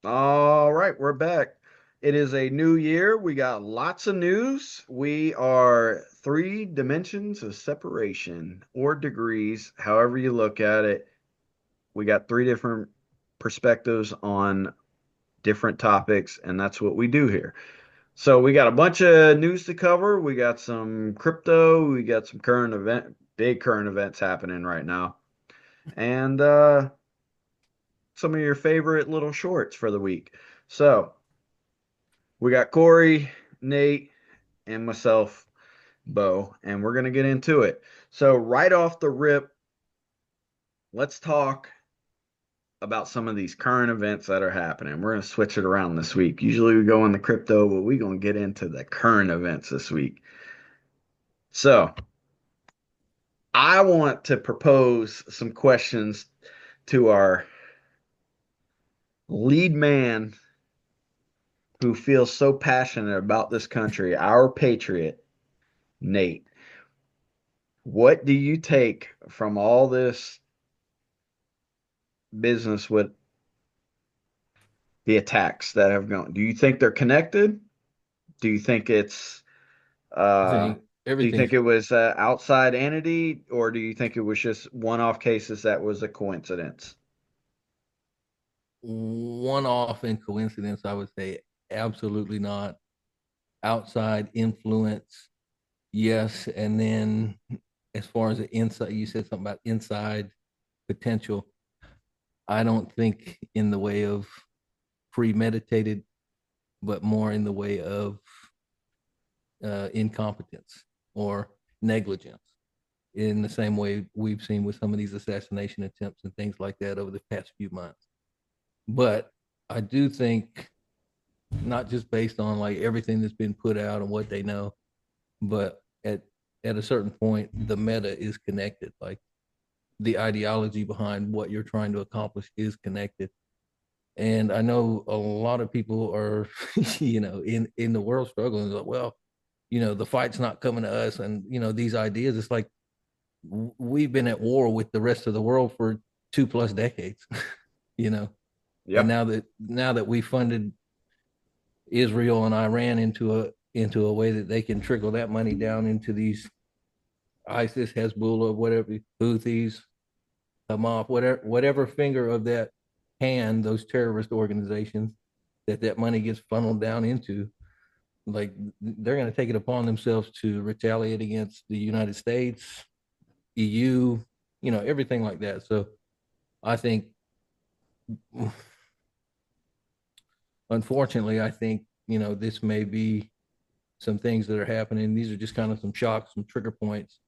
All right, we're back. It is a new year. We got lots of news. We are three dimensions of separation or degrees, however you look at it. We got three different perspectives on different topics, and that's what we do here. So we got a bunch of news to cover. We got some crypto, we got some big current events happening right now, and some of your favorite little shorts for the week. So we got Corey, Nate, and myself, Bo, and we're going to get into it. So, right off the rip, let's talk about some of these current events that are happening. We're going to switch it around this week. Usually we go in the crypto, but we're going to get into the current events this week. So, I want to propose some questions to our lead man who feels so passionate about this country, our patriot, Nate. What do you take from all this business with the attacks that have gone? Do you think they're connected? Do you think it's I uh think do you think everything's it was an outside entity, or do you think it was just one-off cases that was a coincidence? one off in coincidence. I would say absolutely not. Outside influence, yes. And then as far as the inside, you said something about inside potential. I don't think in the way of premeditated, but more in the way of incompetence or negligence. In the same way we've seen with some of these assassination attempts and things like that over the past few months. But I do think not just based on like everything that's been put out and what they know, but at a certain point, the meta is connected. Like the ideology behind what you're trying to accomplish is connected. And I know a lot of people are, in the world struggling. Like, well, the fight's not coming to us, and these ideas. It's like we've been at war with the rest of the world for 2+ decades. you know, and Yep. now that we funded Israel and Iran into a way that they can trickle that money down into these ISIS, Hezbollah, whatever, Houthis, Hamas, whatever finger of that hand, those terrorist organizations that money gets funneled down into, like they're going to take it upon themselves to retaliate against the United States, EU, everything like that. So I think, unfortunately, I think this may be some things that are happening. These are just kind of some shocks, some trigger points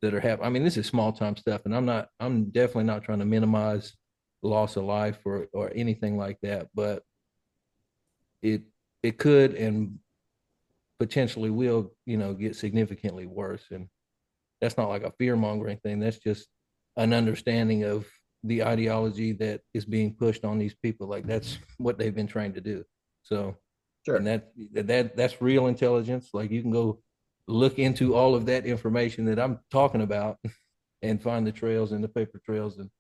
that are happening. I mean, this is small time stuff, and I'm definitely not trying to minimize loss of life or anything like that, but it it could and potentially will, get significantly worse. And that's not like a fear mongering thing. That's just an understanding of the ideology that is being pushed on these people. Like that's what they've been trained to do. So, and Sure. that's real intelligence. Like you can go look into all of that information that I'm talking about and find the trails and the paper trails. And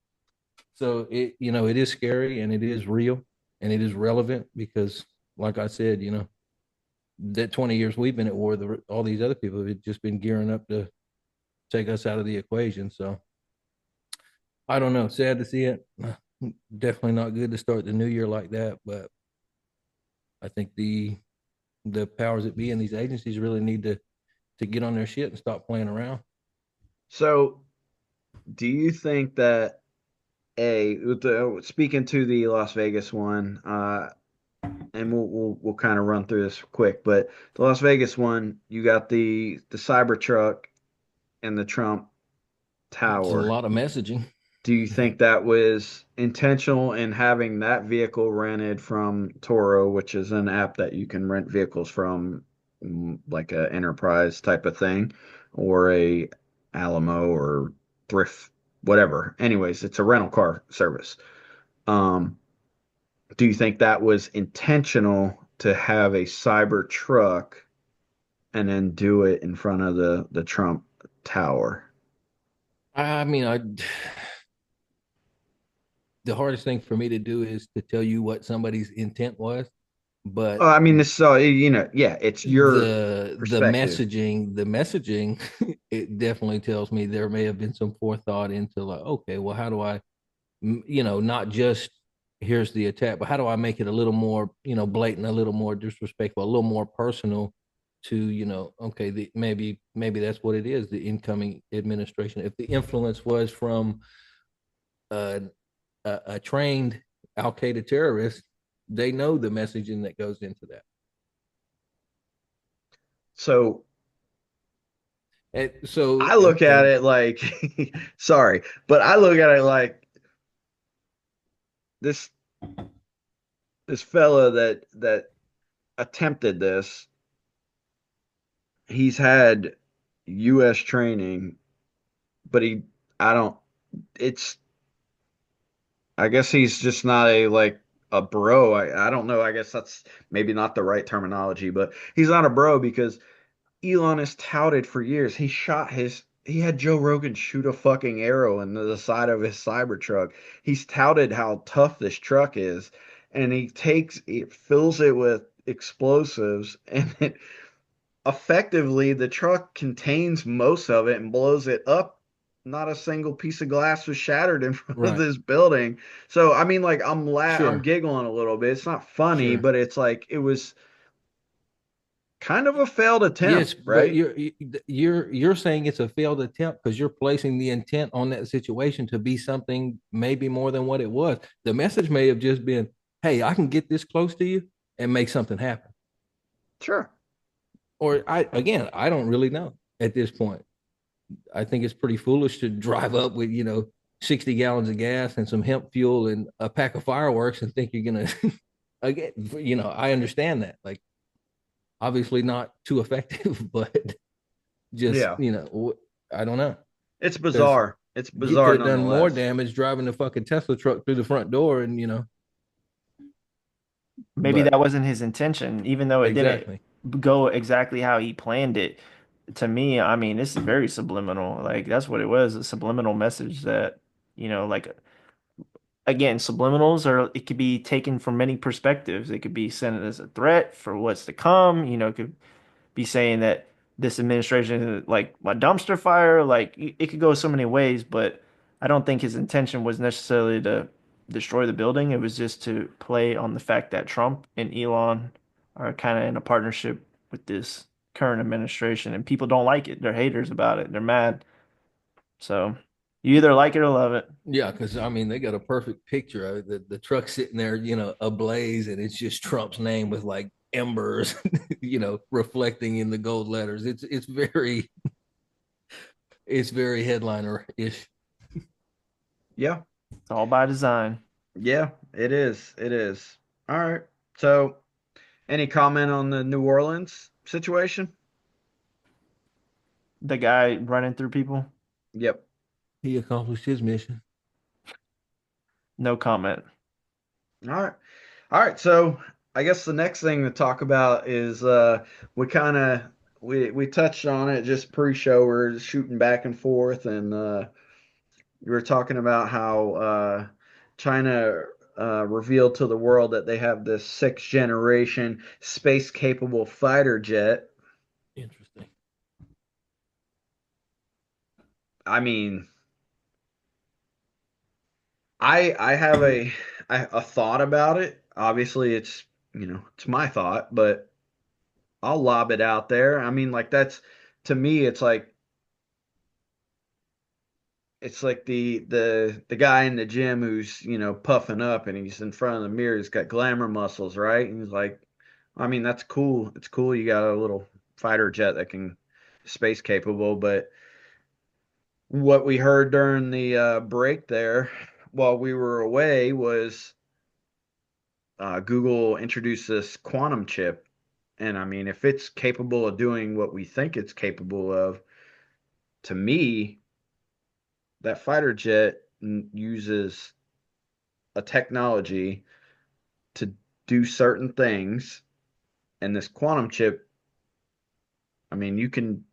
so it is scary and it is real and it is relevant because, like I said, that 20 years we've been at war, all these other people have just been gearing up to take us out of the equation. So I don't know. Sad to see it. Definitely not good to start the new year like that. But I think the powers that be in these agencies really need to get on their shit and stop playing around. So, do you think that speaking to the Las Vegas one, and we'll kind of run through this quick, but the Las Vegas one, you got the Cybertruck and the Trump It's a Tower. lot of messaging. Do you think that was intentional in having that vehicle rented from Toro, which is an app that you can rent vehicles from, like a enterprise type of thing, or a Alamo or thrift, whatever. Anyways, it's a rental car service. Um, do you think that was intentional to have a cyber truck and then do it in front of the Trump Tower? I mean, the hardest thing for me to do is to tell you what somebody's intent was, but I mean, this so yeah, it's your the perspective. messaging it definitely tells me there may have been some forethought into like, okay, well, how do I, not just here's the attack, but how do I make it a little more, blatant, a little more disrespectful, a little more personal to, okay, maybe that's what it is, the incoming administration. If the influence was from uh, a trained Al Qaeda terrorist, they know the messaging that goes into that. So And so, I look at and it like, sorry, but I look at it like this this fella that attempted this, he's had U.S. training, but I don't, it's, I guess he's just not a like a bro. I don't know. I guess that's maybe not the right terminology, but he's not a bro because Elon has touted for years. He had Joe Rogan shoot a fucking arrow into the side of his Cybertruck. He's touted how tough this truck is, and it fills it with explosives, and it effectively the truck contains most of it and blows it up. Not a single piece of glass was shattered in front of right, this building. So I mean, like I'm sure, giggling a little bit. It's not funny, sure. but it's like it was kind of a failed attempt, Yes, but right? you're saying it's a failed attempt because you're placing the intent on that situation to be something maybe more than what it was. The message may have just been, "Hey, I can get this close to you and make something happen." Sure. Or I don't really know at this point. I think it's pretty foolish to drive up with 60 gallons of gas and some hemp fuel and a pack of fireworks and think you're gonna again. I understand that. Like, obviously not too effective, but just Yeah. I don't know, It's because bizarre. It's you could bizarre have done more nonetheless. damage driving the fucking Tesla truck through the front door, and Maybe but that wasn't his intention, even though it didn't exactly, go exactly how he planned it. To me, I mean, this is very subliminal. Like that's what it was, a subliminal message that, like again, subliminals are it could be taken from many perspectives. It could be sent as a threat for what's to come, it could be saying that this administration is like a dumpster fire. Like it could go so many ways, but I don't think his intention was necessarily to destroy the building. It was just to play on the fact that Trump and Elon are kind of in a partnership with this current administration, and people don't like it. They're haters about it. They're mad. So you either like it or love it. yeah, because I mean they got a perfect picture of it. The truck sitting there, ablaze, and it's just Trump's name with like embers, reflecting in the gold letters. It's very headliner ish. Yeah. It's all by design. Yeah, it is. It is. All right. So, any comment on the New Orleans situation? The guy running through people, Yep. He accomplished his mission. no comment. All right. All right. So, I guess the next thing to talk about is we kind of we touched on it just pre-show. We're shooting back and forth, and you were talking about how China revealed to the world that they have this sixth generation space capable fighter jet. Interesting. I mean, I have a thought about it. Obviously, it's my thought, but I'll lob it out there. I mean, like that's to me, it's like the guy in the gym who's puffing up and he's in front of the mirror. He's got glamour muscles, right? And he's like, I mean, that's cool. It's cool. You got a little fighter jet that can space capable, but what we heard during the break there while we were away was Google introduced this quantum chip. And I mean, if it's capable of doing what we think it's capable of, to me, that fighter jet uses a technology to do certain things. And this quantum chip, I mean, you can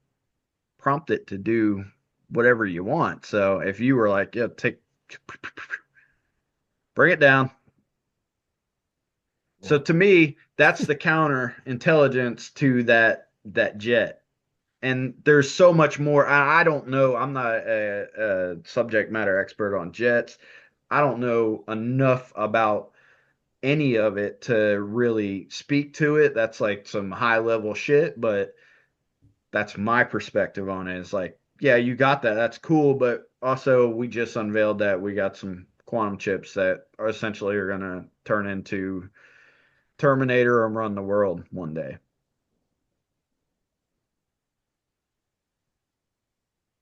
prompt it to do whatever you want. So if you were like, yeah, take Bring it down. So Well, to me, that's the counter intelligence to that jet. And there's so much more. I don't know. I'm not a subject matter expert on jets. I don't know enough about any of it to really speak to it. That's like some high level shit, but that's my perspective on it. It's like, yeah, you got that. That's cool, but also we just unveiled that we got some quantum chips that are essentially are gonna turn into Terminator and run the world one day.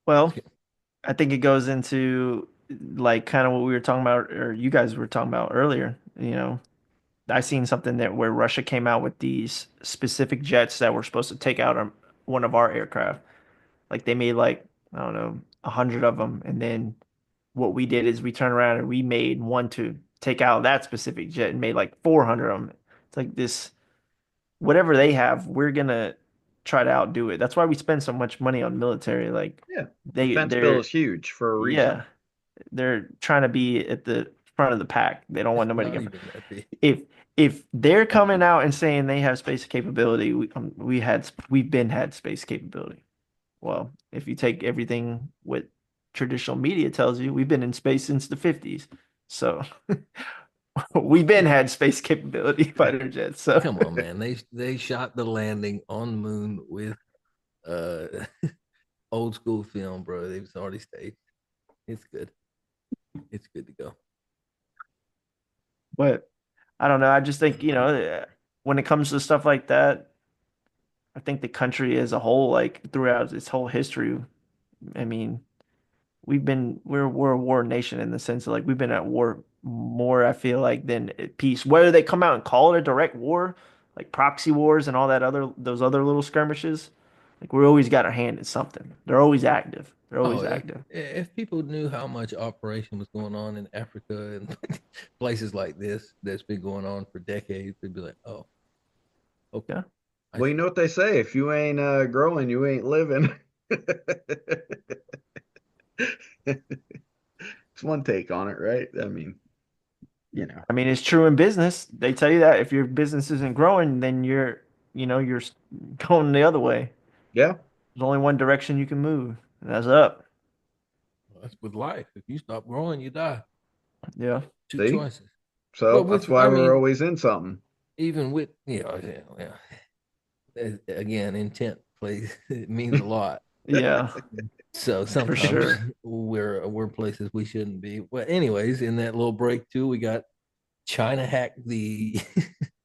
Well, I think it goes into like kind of what we were talking about, or you guys were talking about earlier. I seen something that where Russia came out with these specific jets that were supposed to take out one of our aircraft. Like they made like I don't know 100 of them, and then what we did is we turned around and we made one to take out that specific jet and made like 400 of them. It's like this, whatever they have, we're gonna try to outdo it. That's why we spend so much money on military. Like Yeah. they Defense bill they're is huge for a reason. yeah, they're trying to be at the front of the pack. They don't want it's nobody to not get even that big. if if they're coming out and saying they have space capability, we've been had space capability. Well, if you take everything what traditional media tells you, we've been in space since the 50s. So we've been had space capability fighter jets. So Come on, man. They shot the landing on the moon with uh old school film, bro. They've already staged. It's good. It's good to go. but I don't know. I just think, when it comes to stuff like that, I think the country as a whole, like throughout its whole history, I mean, we're a war nation in the sense of like we've been at war more, I feel like, than at peace. Whether they come out and call it a direct war, like proxy wars and all that other those other little skirmishes, like we always got our hand in something. They're always active. They're Oh, always active. if people knew how much operation was going on in Africa and places like this that's been going on for decades, they'd be like, "Oh, okay, Yeah. I Well, you know see." what they say, if you ain't growing, you ain't living. It's one take on it, right? I mean, you know. I mean, it's true in business. They tell you that if your business isn't growing, then you're going the other way. Yeah, There's only one direction you can move, and that's up. That's with life. If you stop growing, you die. Yeah. Two see? choices. So But that's with, why I we're mean, always in something. even with again, intent plays it means a lot. Yeah, So for sometimes sure. we're places we shouldn't be. Well, anyways, in that little break too, we got China hacked the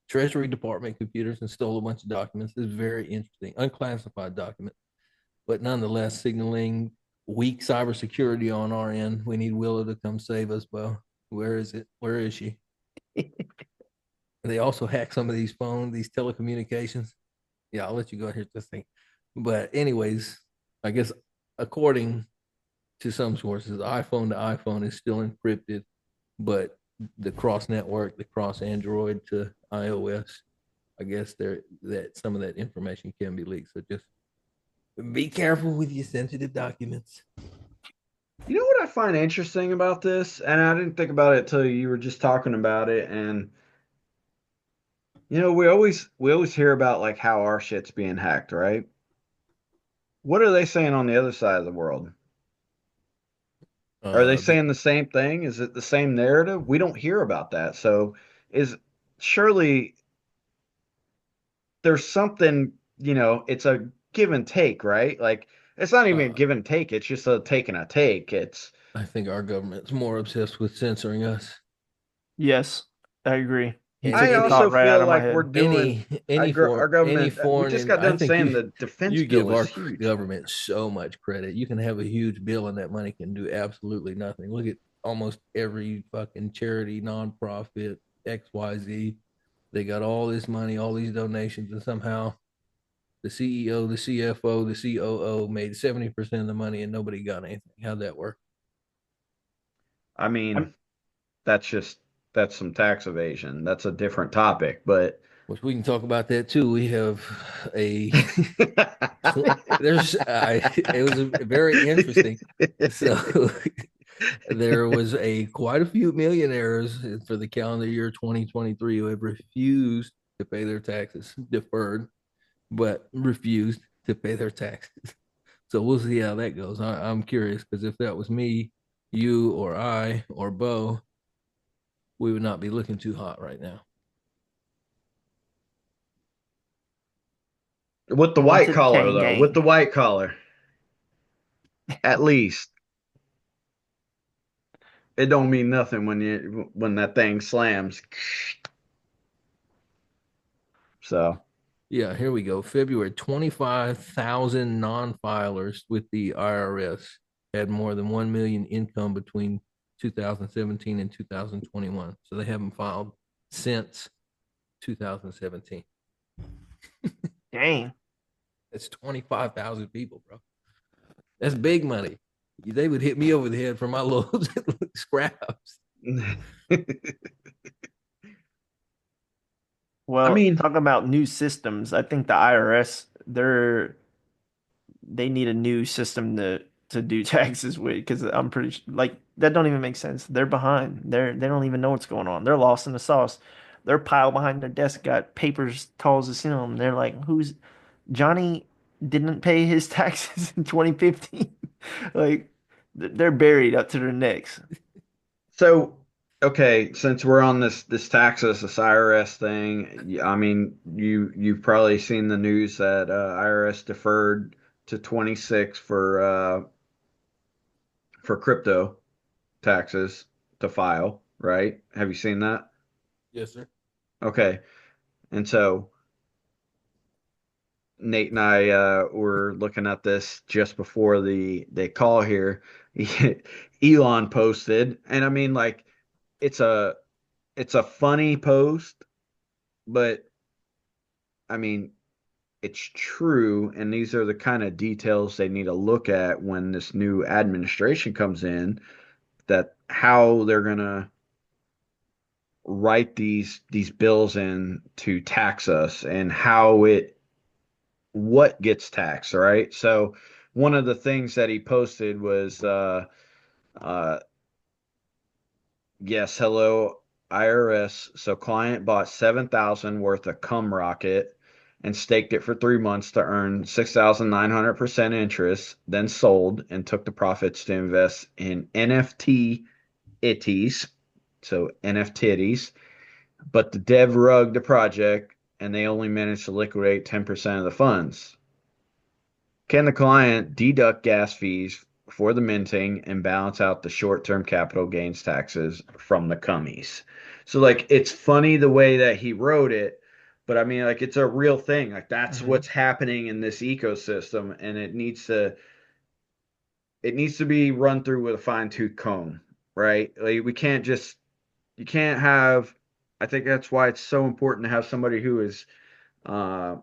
Treasury Department computers and stole a bunch of documents. It's very interesting, unclassified documents, but nonetheless signaling weak cybersecurity on our end. We need Willow to come save us. Well, where is it? Where is she? They also hack some of these phones, these telecommunications. Yeah, I'll let you go ahead just think. But anyways, I guess according to some sources, iPhone to iPhone is still encrypted, but the cross network, the cross Android to iOS, I guess there that some of that information can be leaked. So just be careful with your sensitive documents. You know what I find interesting about this? And I didn't think about it till you were just talking about it. And we always hear about like how our shit's being hacked, right? What are they saying on the other side of the world? Are they The saying the same thing? Is it the same narrative? We don't hear about that. So is surely there's something, it's a give and take, right? Like it's not even a uh, give and take, it's just a take and a take. It's I think our government's more obsessed with censoring us. Yes, I agree. You And took I the also thought right out feel of my like we're head. doing our any government, we foreign, just and got I done think saying the defense you bill give is our huge. government so much credit. You can have a huge bill and that money can do absolutely nothing. Look at almost every fucking charity, nonprofit, XYZ. They got all this money, all these donations, and somehow the CEO, the CFO, the COO made 70% of the money and nobody got anything. How'd that work? I I'm, mean, that's some tax evasion. That's a different topic, but Which we can talk about that too. We have a there's it was very interesting. So There was a quite a few millionaires for the calendar year 2023 who have refused to pay their taxes, deferred, but refused to pay their taxes. So we'll see how that goes. I'm curious because if that was me, you, or I, or Bo, we would not be looking too hot right now. With the On white to the collar, chain though, with gang. the white collar, at least it don't mean nothing when that thing slams. So Yeah, here we go. February, 25,000 non-filers with the IRS had more than 1 million income between 2017 and 2021. So they haven't filed since 2017. Dang. That's 25,000 people, bro. That's big money. They would hit me over the head for my little scraps. I Well, mean, talking about new systems, I think the IRS, they need a new system to do taxes with because I'm pretty like that don't even make sense. They're behind. They don't even know what's going on. They're lost in the sauce. They're piled behind their desk, got papers tall as a ceiling. They're like, who's Johnny didn't pay his taxes in 2015? Like they're buried up to their necks. so okay, since we're on this taxes, this IRS thing, I mean, you've probably seen the news that IRS deferred to 26 for crypto taxes to file, right? Have you seen that? Yes, sir. Okay. And so Nate and I were looking at this just before the call here. Elon posted, and I mean, like, it's a it's a funny post, but I mean, it's true, and these are the kind of details they need to look at when this new administration comes in, that how they're gonna write these bills in to tax us and how it what gets taxed, right? So one of the things that he posted was uh yes, hello IRS. So client bought 7,000 worth of cum rocket and staked it for 3 months to earn 6,900% interest, then sold and took the profits to invest in NFT itties, so NFTs. But the dev rugged the project and they only managed to liquidate 10% of the funds. Can the client deduct gas fees for the minting and balance out the short-term capital gains taxes from the cummies? So like it's funny the way that he wrote it, but I mean like it's a real thing. Like that's Hmm. what's happening in this ecosystem and it needs to be run through with a fine-tooth comb, right? Like we can't just you can't have I think that's why it's so important to have somebody who is uh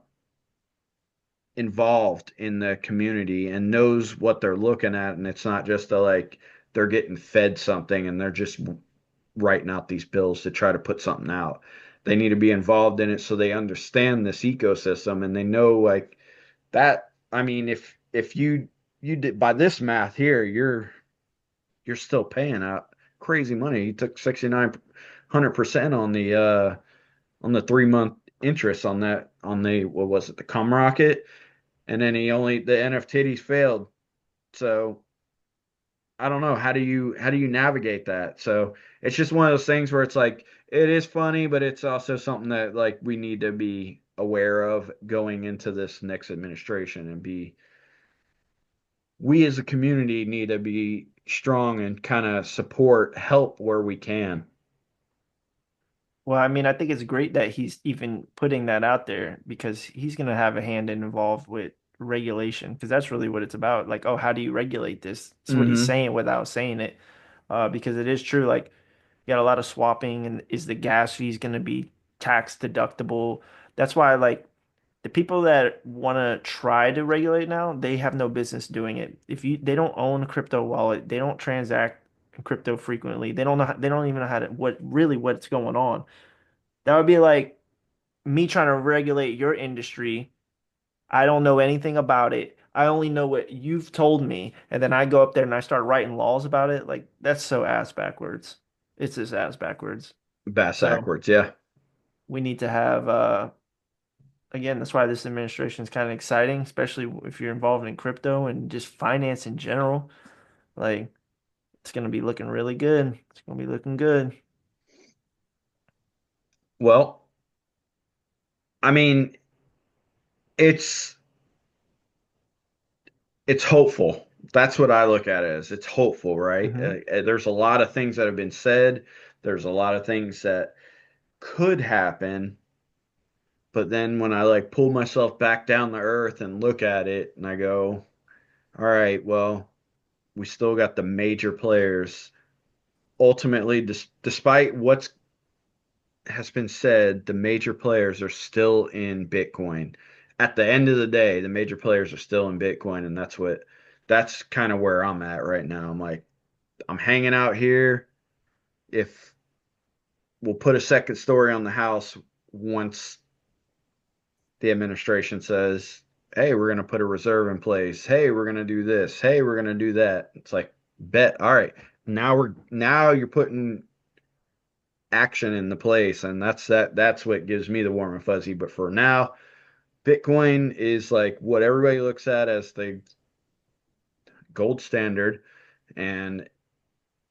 involved in the community and knows what they're looking at, and it's not just like they're getting fed something and they're just writing out these bills to try to put something out. They need to be involved in it so they understand this ecosystem and they know like that. I mean, if you did by this math here, you're still paying out crazy money. You took 6,900% on the 3 month interest on that on the what was it, the cum rocket, and then the NFTs failed. So I don't know, how do you navigate that? So it's just one of those things where it's like it is funny, but it's also something that like we need to be aware of going into this next administration and be we as a community need to be strong and kind of support help where we can. Well, I mean, I think it's great that he's even putting that out there because he's going to have a hand involved with regulation because that's really what it's about. Like, oh, how do you regulate this? It's what he's Hmm. saying without saying it. Because it is true. Like, you got a lot of swapping, and is the gas fees going to be tax deductible? That's why, like, the people that want to try to regulate now, they have no business doing it. If they don't own a crypto wallet, they don't transact in crypto frequently. They don't know, they don't even know how to, what's going on. That would be like me trying to regulate your industry. I don't know anything about it. I only know what you've told me, and then I go up there and I start writing laws about it. Like that's so ass backwards. It's just ass backwards. Bass So backwards. Yeah. we need to have again, that's why this administration is kind of exciting, especially if you're involved in crypto and just finance in general. Like it's gonna be looking really good. It's gonna be looking good. Well, I mean, it's it's hopeful. That's what I look at it as. It's hopeful, right? Hmm. There's a lot of things that have been said. There's a lot of things that could happen, but then when I like pull myself back down to earth and look at it, and I go, all right, well, we still got the major players. Ultimately, despite what has been said, the major players are still in Bitcoin. At the end of the day, the major players are still in Bitcoin, and that's kind of where I'm at right now. I'm like, I'm hanging out here. If we'll put a second story on the house once the administration says, hey, we're going to put a reserve in place. Hey, we're going to do this. Hey, we're going to do that. It's like, bet. All right. Now you're putting action in the place, and that's what gives me the warm and fuzzy. But for now, Bitcoin is like what everybody looks at as the gold standard, and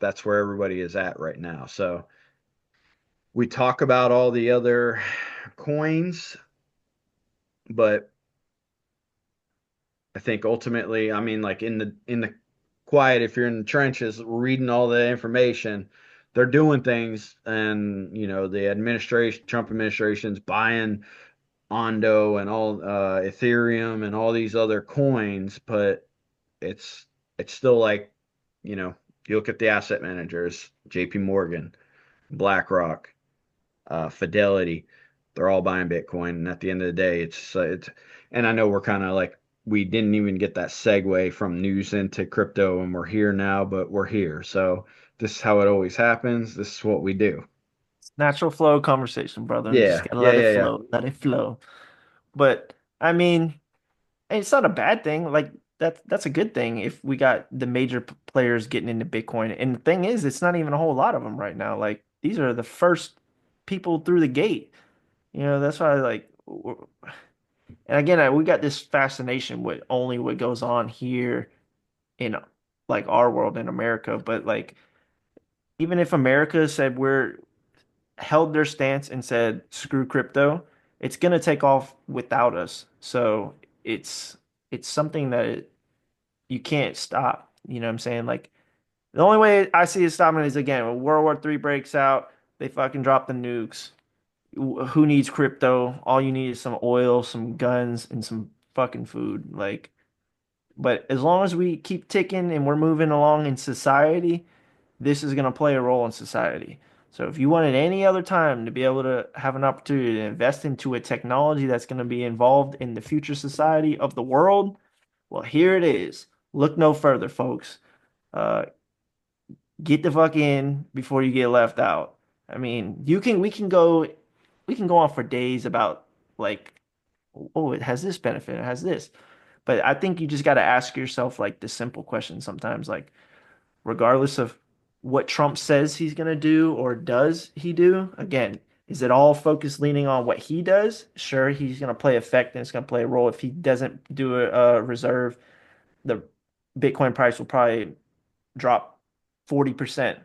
that's where everybody is at right now. So we talk about all the other coins, but I think ultimately, I mean, like in the quiet, if you're in the trenches reading all the information, they're doing things, and the administration, Trump administration's buying Ondo and all Ethereum and all these other coins, but it's it's still like, you know, you look at the asset managers, JP Morgan, BlackRock, Fidelity, they're all buying Bitcoin. And at the end of the day, and I know we're kind of like, we didn't even get that segue from news into crypto, and we're here now, but we're here. So this is how it always happens. This is what we do. It's natural flow conversation, brother, and just Yeah, gotta yeah, let it yeah, yeah. flow. Let it flow. But I mean, and it's not a bad thing. Like that's a good thing if we got the major players getting into Bitcoin. And the thing is, it's not even a whole lot of them right now. Like these are the first people through the gate. That's why like and again, we got this fascination with only what goes on here in like our world in America, but like even if America said we're held their stance and said screw crypto, it's gonna take off without us. So it's it's something that you can't stop. You know what I'm saying? Like the only way I see it stopping is again when World War III breaks out, they fucking drop the nukes. Who needs crypto? All you need is some oil, some guns, and some fucking food. Like, but as long as we keep ticking and we're moving along in society, this is going to play a role in society. So if you wanted any other time to be able to have an opportunity to invest into a technology that's going to be involved in the future society of the world, well, here it is. Look no further, folks. Uh, get the fuck in before you get left out. I mean, we can go on for days about like, oh, it has this benefit, it has this. But I think you just got to ask yourself like the simple question sometimes, like, regardless of what Trump says he's going to do or does he do, again, is it all focused leaning on what he does? Sure, he's going to play effect and it's going to play a role. If he doesn't do a reserve, the Bitcoin price will probably drop 40%.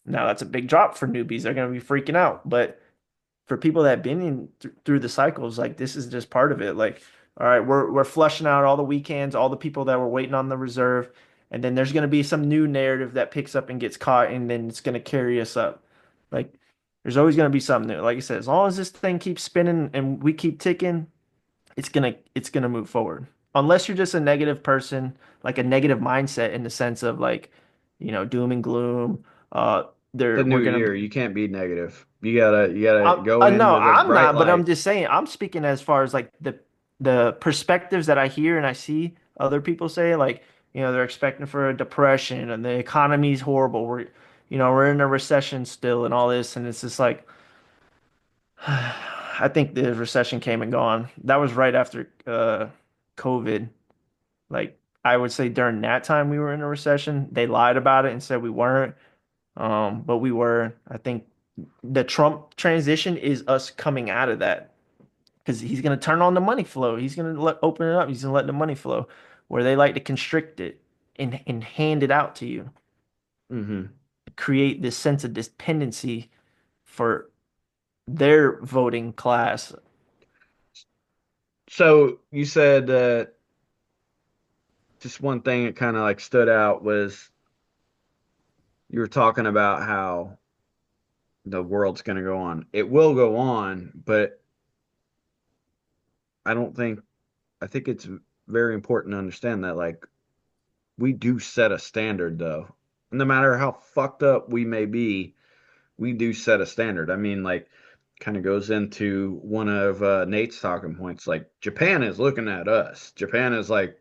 Now, that's a big drop for newbies. They're going to be freaking out. But for people that have been in through the cycles, like this is just part of it. Like, all right, we're flushing out all the weekends, all the people that were waiting on the reserve, and then there's going to be some new narrative that picks up and gets caught, and then it's going to carry us up. Like, there's always going to be something new. Like I said, as long as this thing keeps spinning and we keep ticking, it's gonna move forward. Unless you're just a negative person, like a negative mindset in the sense of like, doom and gloom. Uh, The there new we're gonna year, you can't be negative. You gotta go No, into the I'm bright not, but I'm light. just saying, I'm speaking as far as like the perspectives that I hear and I see other people say, like, they're expecting for a depression and the economy's horrible. We're in a recession still and all this, and it's just like I think the recession came and gone. That was right after COVID. Like I would say during that time we were in a recession. They lied about it and said we weren't. But we were. I think the Trump transition is us coming out of that because he's going to turn on the money flow. He's going to open it up. He's going to let the money flow where they like to constrict it and hand it out to you, Hmm. create this sense of dependency for their voting class. So you said just one thing that kind of like stood out was you were talking about how the world's going to go on. It will go on, but I don't think, I think it's very important to understand that like we do set a standard though. No matter how fucked up we may be, we do set a standard. I mean, like, kind of goes into one of Nate's talking points. Like, Japan is looking at us. Japan is like,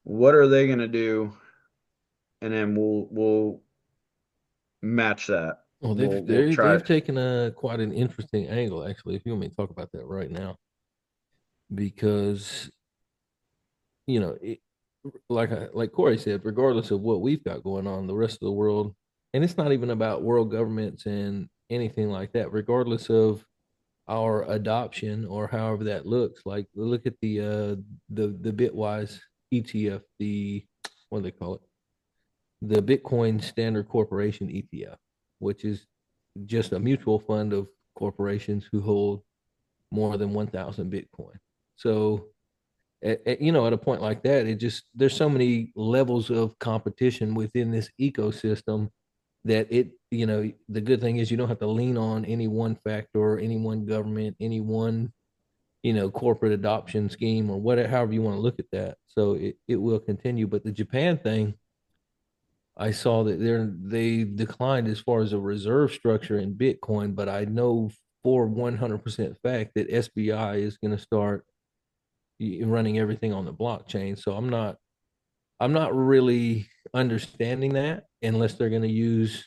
what are they gonna do? And then we'll match that. Well, We'll try. they've taken a quite an interesting angle, actually. If you want me to talk about that right now, because you know, like Corey said, regardless of what we've got going on, the rest of the world, and it's not even about world governments and anything like that. Regardless of our adoption or however that looks, like look at the Bitwise ETF, the what do they call it? The Bitcoin Standard Corporation ETF, which is just a mutual fund of corporations who hold more than 1,000 Bitcoin. So at a point like that, it just there's so many levels of competition within this ecosystem that the good thing is you don't have to lean on any one factor, any one government, any one corporate adoption scheme or whatever, however you want to look at that. So it will continue. But the Japan thing, I saw that they declined as far as a reserve structure in Bitcoin, but I know for 100% fact that SBI is going to start running everything on the blockchain. So I'm not really understanding that unless they're going to use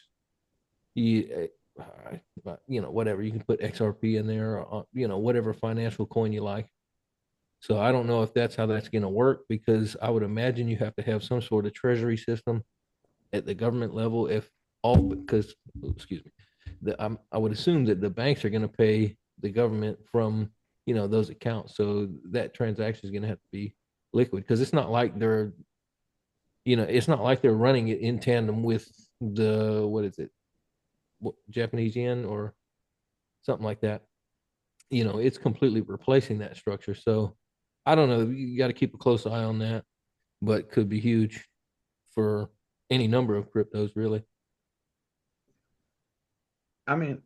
whatever you can put XRP in there, or, whatever financial coin you like. So I don't know if that's how that's going to work because I would imagine you have to have some sort of treasury system at the government level if all because excuse me I would assume that the banks are going to pay the government from those accounts, so that transaction is going to have to be liquid because it's not like they're running it in tandem with the what is it, Japanese yen or something like that. It's completely replacing that structure. So I don't know, you got to keep a close eye on that, but could be huge for any number of cryptos really. I mean,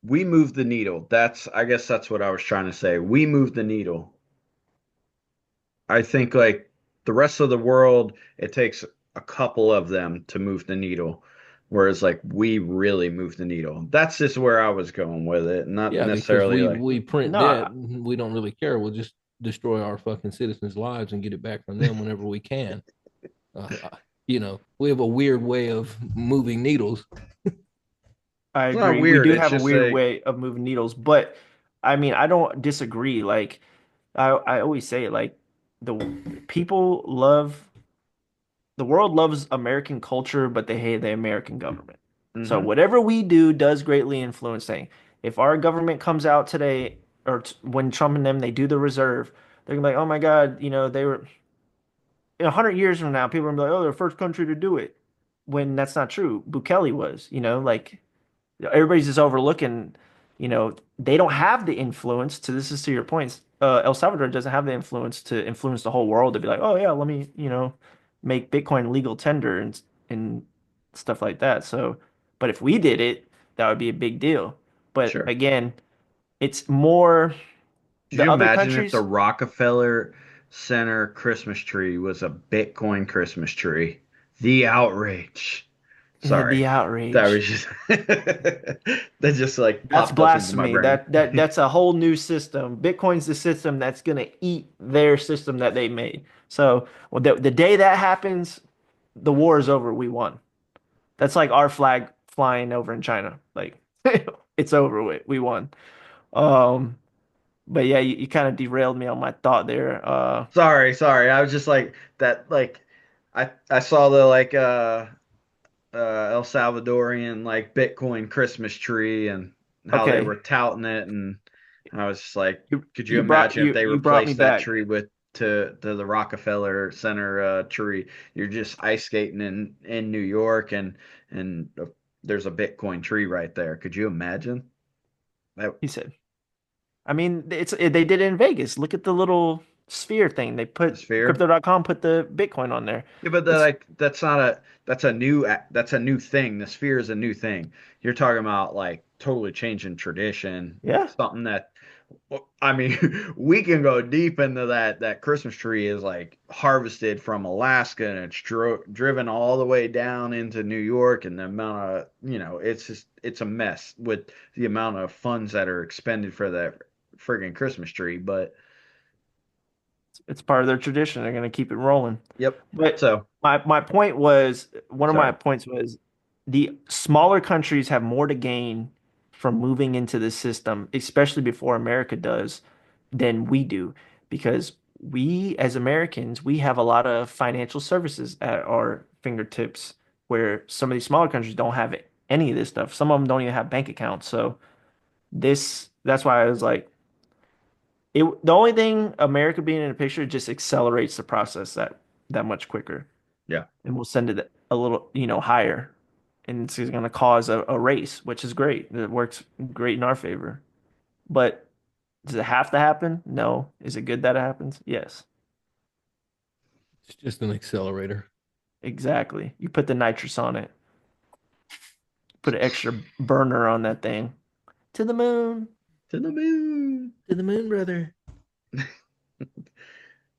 we move the needle. I guess that's what I was trying to say. We move the needle. I think like the rest of the world, it takes a couple of them to move the needle, whereas like we really move the needle. That's just where I was going with it, not Yeah, because necessarily like, we print debt, No, we don't really care. We'll just destroy our fucking citizens' lives and get it back from them whenever we can. We have a weird way of moving needles. I it's not agree. We weird. do It's have a just weird like, way of moving needles, but I mean, I don't disagree. Like I always say, like the people love the world loves American culture, but they hate the American government. So hmm, whatever we do does greatly influence things. If our government comes out today, or when Trump and them they do the reserve, they're gonna be like, oh my God, they were in 100 years from now, people are gonna be like, oh, they're the first country to do it. When that's not true. Bukele was, like everybody's just overlooking, they don't have the influence to this is to your points. El Salvador doesn't have the influence to influence the whole world to be like, oh yeah, let me, make Bitcoin legal tender and stuff like that. So, but if we did it, that would be a big deal. But sure. again, it's more Could the you other imagine if the countries. Rockefeller Center Christmas tree was a Bitcoin Christmas tree? The outrage. Sorry. The That outrage. was just that just like That's popped up into my blasphemy. brain. That's a whole new system. Bitcoin's the system that's gonna eat their system that they made. So well, the day that happens, the war is over. We won. That's like our flag flying over in China. Like it's over with. We won. Um, But yeah, you kind of derailed me on my thought there. Sorry. I was just like that. Like, I saw the El Salvadorian like Bitcoin Christmas tree and how they Okay, were touting it, and I was just like, you could you you brought imagine if you they you brought me replaced that back. tree with to the Rockefeller Center tree? You're just ice skating in New York, and there's a Bitcoin tree right there. Could you imagine that? He said. I mean, they did it in Vegas. Look at the little sphere thing. They The put sphere? crypto.com put the Bitcoin on there. Yeah, but It's like that's a new thing. The sphere is a new thing. You're talking about like totally changing tradition, yeah. something that well, I mean, we can go deep into that. That Christmas tree is like harvested from Alaska and it's driven all the way down into New York, and the amount of, it's just it's a mess with the amount of funds that are expended for that friggin' Christmas tree. But It's part of their tradition. They're going to keep it rolling. yep. But So my point was one of my sorry. points was the smaller countries have more to gain from moving into this system, especially before America does, than we do, because we as Americans, we have a lot of financial services at our fingertips where some of these smaller countries don't have any of this stuff. Some of them don't even have bank accounts. So that's why I was like, the only thing America being in the picture just accelerates the process that much quicker, Yeah. and we'll send it a little, higher, and it's going to cause a race, which is great. It works great in our favor. But does it have to happen? No. Is it good that it happens? Yes. It's just an accelerator. Exactly. You put the nitrous on it, put an extra burner on that thing. To the moon. To the moon. To the moon, brother.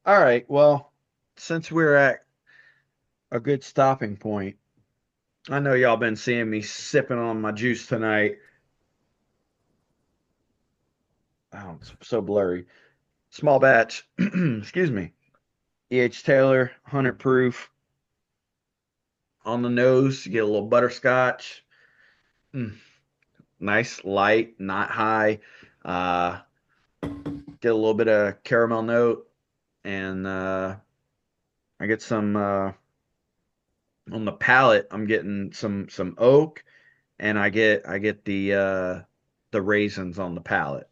All right. Well, since we're at a good stopping point, I know y'all been seeing me sipping on my juice tonight. Oh, it's so blurry. Small batch. Excuse me. E.H. Taylor, 100 proof. On the nose, you get a little butterscotch. Mm, nice, light, not high. Uh, get a little bit of caramel note, and I get some on the palate. I'm getting some oak, and I get the raisins on the palate.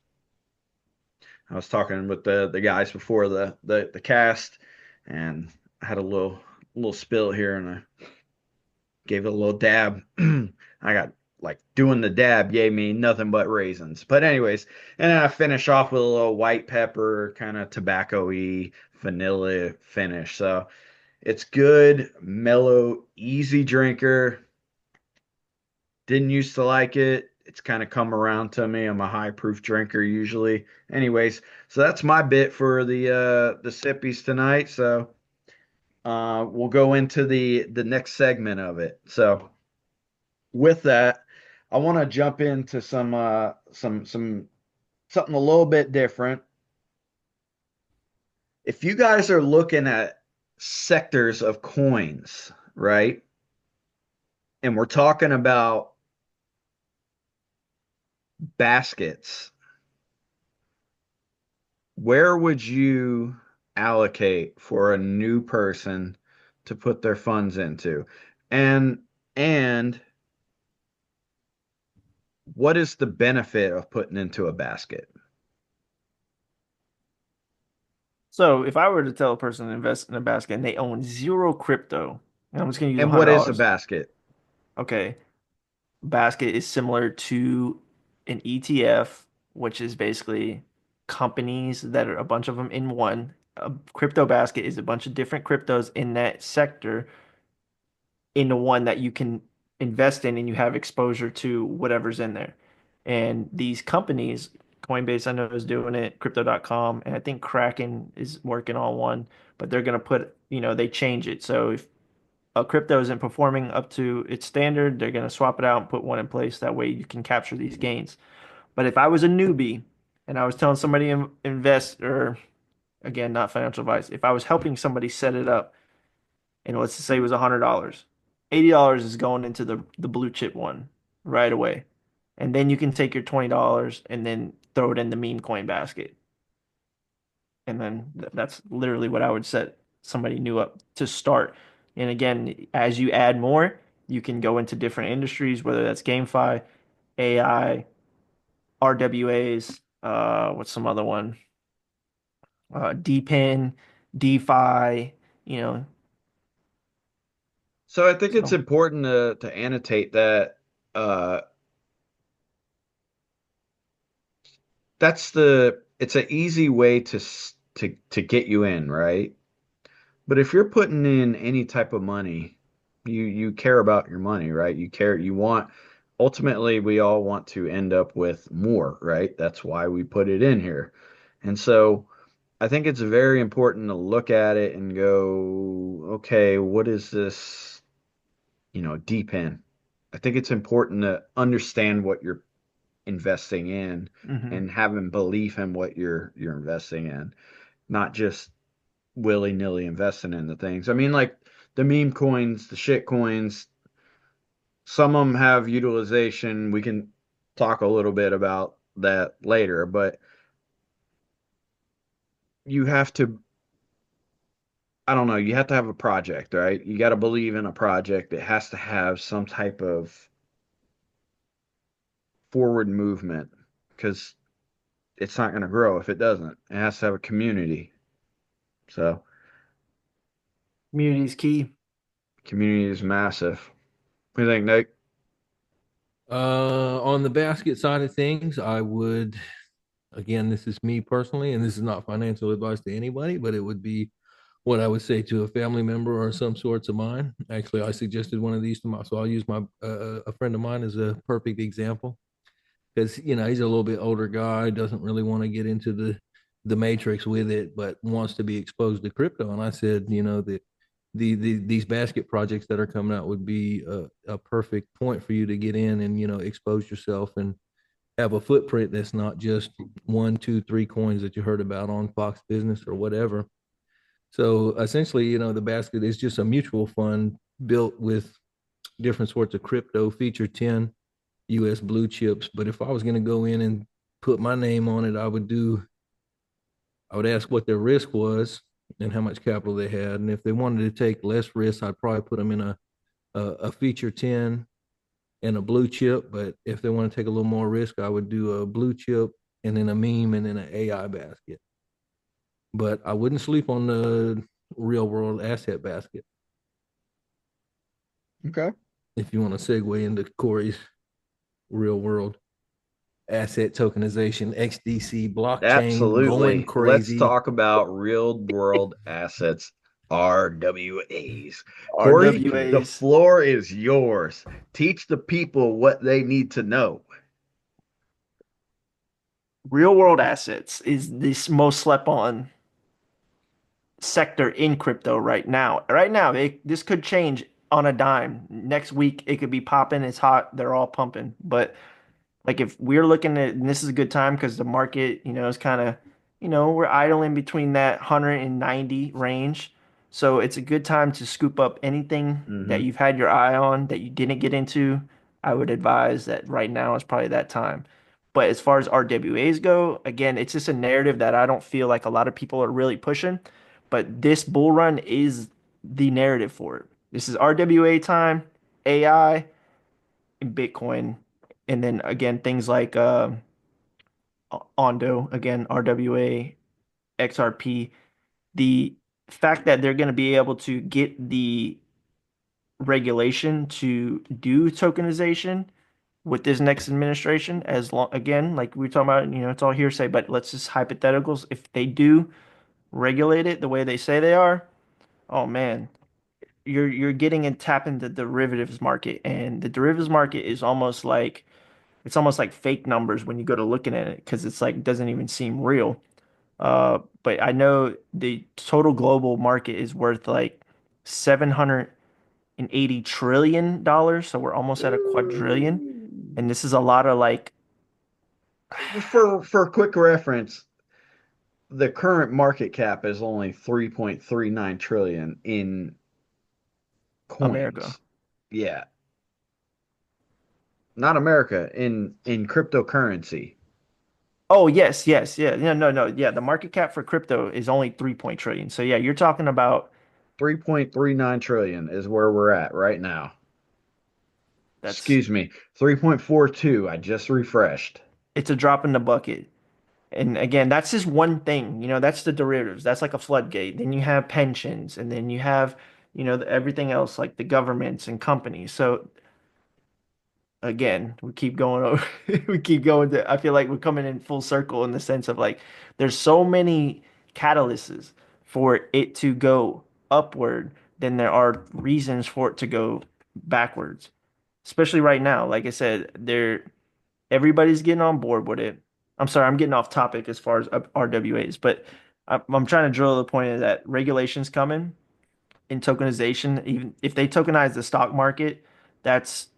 I was talking with the guys before the cast, and I had a little spill here, and I gave it a little dab. I got like doing the dab gave me nothing but raisins. But anyways, and then I finish off with a little white pepper, kind of tobacco-y, vanilla finish. So it's good, mellow, easy drinker. Didn't used to like it. It's kind of come around to me. I'm a high proof drinker usually. Anyways, so that's my bit for the sippies tonight. So we'll go into the next segment of it. So with that, I want to jump into some something a little bit different. If you guys are looking at sectors of coins, right? And we're talking about baskets, where would you allocate for a new person to put their funds into? And and what is the benefit of putting into a basket? So if I were to tell a person to invest in a basket and they own zero crypto, and I'm just going to use And what is a $100. basket? Okay. Basket is similar to an ETF, which is basically companies that are a bunch of them in one. A crypto basket is a bunch of different cryptos in that sector into one that you can invest in and you have exposure to whatever's in there. And these companies, Coinbase, I know is doing it, crypto.com, and I think Kraken is working on one, but they're going to put, they change it. So if a crypto isn't performing up to its standard, they're going to swap it out and put one in place. That way you can capture these gains. But if I was a newbie and I was telling somebody to invest, or again, not financial advice, if I was helping somebody set it up, and let's say it was $100, $80 is going into the blue chip one right away. And then you can take your $20 and then throw it in the meme coin basket. And then that's literally what I would set somebody new up to start. And again, as you add more, you can go into different industries, whether that's GameFi, AI, RWAs, what's some other one? DPIN, DeFi, you know. So I think it's So important to annotate that uh, it's an easy way to get you in, right? But if you're putting in any type of money, you care about your money, right? You want ultimately we all want to end up with more, right? That's why we put it in here. And so I think it's very important to look at it and go, okay, what is this, deep in? I think it's important to understand what you're investing in mhm. and having belief in what you're investing in, not just willy-nilly investing in the things. I mean, like the meme coins, the shit coins, some of them have utilization. We can talk a little bit about that later, but you have to, I don't know, you have to have a project, right? You got to believe in a project. It has to have some type of forward movement because it's not going to grow if it doesn't. It has to have a community. So, Community is key. community is massive. What do you think, Nick? On the basket side of things, I would, again, this is me personally, and this is not financial advice to anybody, but it would be what I would say to a family member or some sorts of mine. Actually, I suggested one of these to my, so I'll use my a friend of mine as a perfect example because he's a little bit older guy, doesn't really want to get into the matrix with it, but wants to be exposed to crypto. And I said, these basket projects that are coming out would be a perfect point for you to get in and expose yourself and have a footprint that's not just one, two, three coins that you heard about on Fox Business or whatever. So essentially, the basket is just a mutual fund built with different sorts of crypto, feature 10 US blue chips. But if I was going to go in and put my name on it, I would ask what their risk was and how much capital they had. And if they wanted to take less risk, I'd probably put them in a feature 10 and a blue chip. But if they want to take a little more risk, I would do a blue chip and then a meme and then an AI basket. But I wouldn't sleep on the real world asset basket. Okay. If you want to segue into Corey's real world asset tokenization, XDC, blockchain going Absolutely. Let's crazy. talk about real world assets, RWAs. Corey, the RWAs. floor is yours. Teach the people what they need to know. Real world assets is this most slept on sector in crypto right now. Right now, this could change on a dime. Next week, it could be popping. It's hot. They're all pumping. But like if we're looking at, and this is a good time because the market, is kind of, we're idling between that 190 range. So it's a good time to scoop up anything that Hmm. you've had your eye on that you didn't get into. I would advise that right now is probably that time. But as far as RWAs go, again, it's just a narrative that I don't feel like a lot of people are really pushing. But this bull run is the narrative for it. This is RWA time, AI, and Bitcoin. And then again, things like Ondo, again, RWA, XRP. The fact that they're going to be able to get the regulation to do tokenization with this next administration, as long, again, like we were talking about, it's all hearsay, but let's just hypotheticals. If they do regulate it the way they say they are, oh man, you're getting and tapping the derivatives market, and the derivatives market is almost like it's almost like fake numbers when you go to looking at it because it's like doesn't even seem real. But I know the total global market is worth like $780 trillion, so we're almost at a quadrillion, and this is a lot of like For quick reference, the current market cap is only 3.39 trillion in America. coins. Yeah, not America in cryptocurrency. Oh, yes, yes, yeah. No, no, no. Yeah, the market cap for crypto is only 3 trillion. So yeah, you're talking about 3.39 trillion is where we're at right now. that's Excuse me, 3.42. I just refreshed. it's a drop in the bucket. And again, that's just one thing. That's the derivatives. That's like a floodgate. Then you have pensions, and then you have, everything else like the governments and companies. So again, we keep going over, we keep going to, I feel like we're coming in full circle in the sense of like there's so many catalysts for it to go upward than there are reasons for it to go backwards. Especially right now. Like I said, everybody's getting on board with it. I'm sorry, I'm getting off topic as far as RWAs, but I'm trying to drill the point of that regulations coming in tokenization. Even if they tokenize the stock market, that's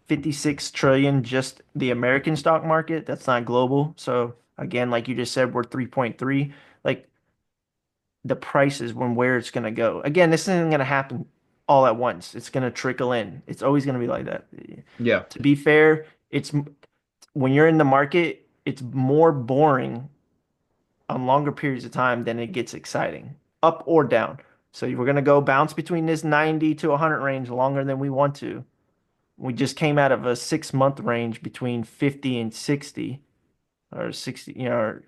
56 trillion just the American stock market. That's not global. So again, like you just said, we're 3.3. Like the prices when where it's going to go. Again, this isn't going to happen all at once. It's going to trickle in. It's always going to be like that. Yeah. To be fair, it's when you're in the market, it's more boring on longer periods of time than it gets exciting, up or down. So we're going to go bounce between this 90 to 100 range longer than we want to. We just came out of a 6 month range between 50 and 60 or 60, or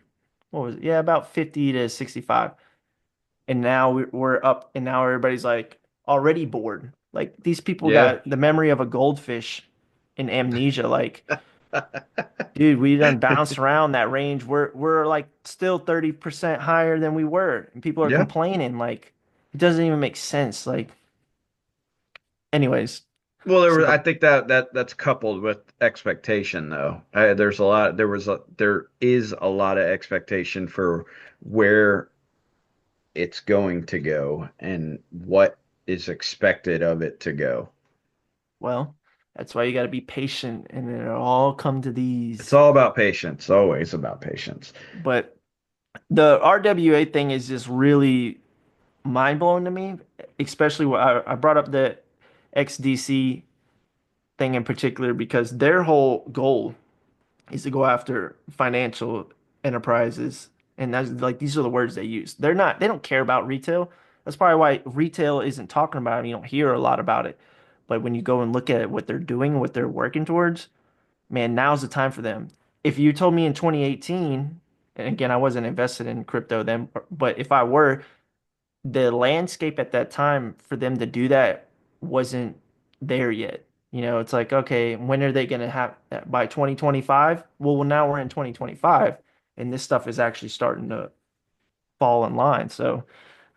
what was it? Yeah, about 50 to 65. And now we're up, and now everybody's like already bored. Like these people Yeah. got the memory of a goldfish and amnesia. Like, dude, we done bounced around that range. We're like still 30% higher than we were. And people are Yeah. complaining. Like, it doesn't even make sense. Like, anyways, Well, I so think that's coupled with expectation, though. There is a lot of expectation for where it's going to go and what is expected of it to go. well, that's why you got to be patient, and it'll all come to It's these. all about patience, always about patience. But the RWA thing is just really mind blowing to me, especially what I brought up the XDC thing in particular because their whole goal is to go after financial enterprises. And that's like these are the words they use. They don't care about retail. That's probably why retail isn't talking about it. You don't hear a lot about it. But when you go and look at what they're doing, what they're working towards, man, now's the time for them. If you told me in 2018, and again, I wasn't invested in crypto then, but if I were, the landscape at that time for them to do that wasn't there yet. It's like, okay, when are they going to have that by 2025? Well, now we're in 2025 and this stuff is actually starting to fall in line. So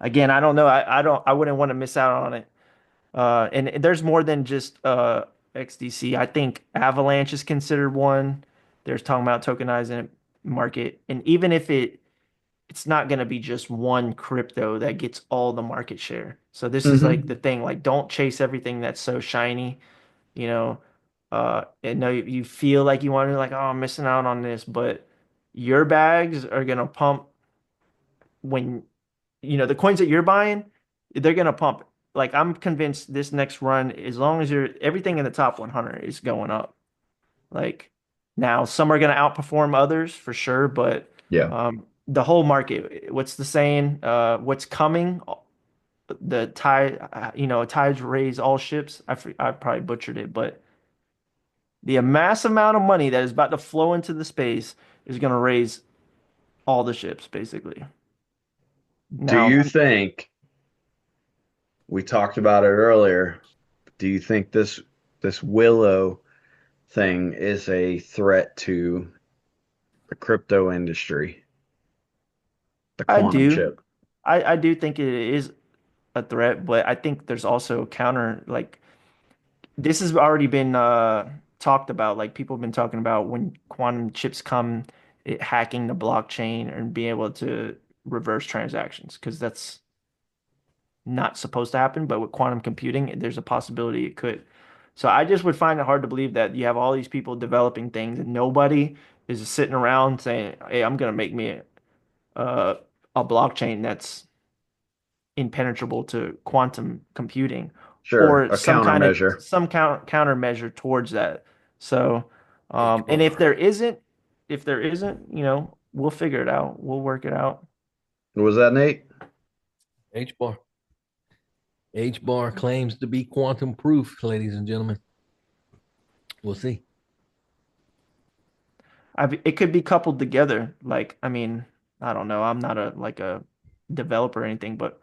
again, I don't know. I wouldn't want to miss out on it. And there's more than just XDC. I think Avalanche is considered one. There's talking about tokenizing market. And even if it's not going to be just one crypto that gets all the market share. So this is like Hmm. the thing, like don't chase everything that's so shiny, you know. And know you feel like you want to like, oh, I'm missing out on this, but your bags are going to pump when the coins that you're buying, they're going to pump. Like I'm convinced this next run, as long as you're everything in the top 100 is going up. Like now, some are going to outperform others for sure, but Yeah. the whole market, what's the saying? What's coming? The tide, tides raise all ships. I probably butchered it, but the mass amount of money that is about to flow into the space is going to raise all the ships, basically. Do Now, you think we talked about it earlier? Do you think this Willow thing is a threat to the crypto industry, the I quantum do, chip? I do think it is a threat, but I think there's also counter like this has already been talked about. Like people have been talking about when quantum chips come, it hacking the blockchain and being able to reverse transactions because that's not supposed to happen. But with quantum computing, there's a possibility it could. So I just would find it hard to believe that you have all these people developing things and nobody is sitting around saying, "Hey, I'm gonna make me a, a blockchain that's impenetrable to quantum computing Sure, or a countermeasure. some countermeasure towards that. So, and Well, if there isn't, if there isn't, we'll figure it out. We'll work it out. What was that, Nate? H bar. H bar claims to be quantum proof, ladies and gentlemen. We'll see. It could be coupled together. Like, I mean, I don't know. I'm not a developer or anything, but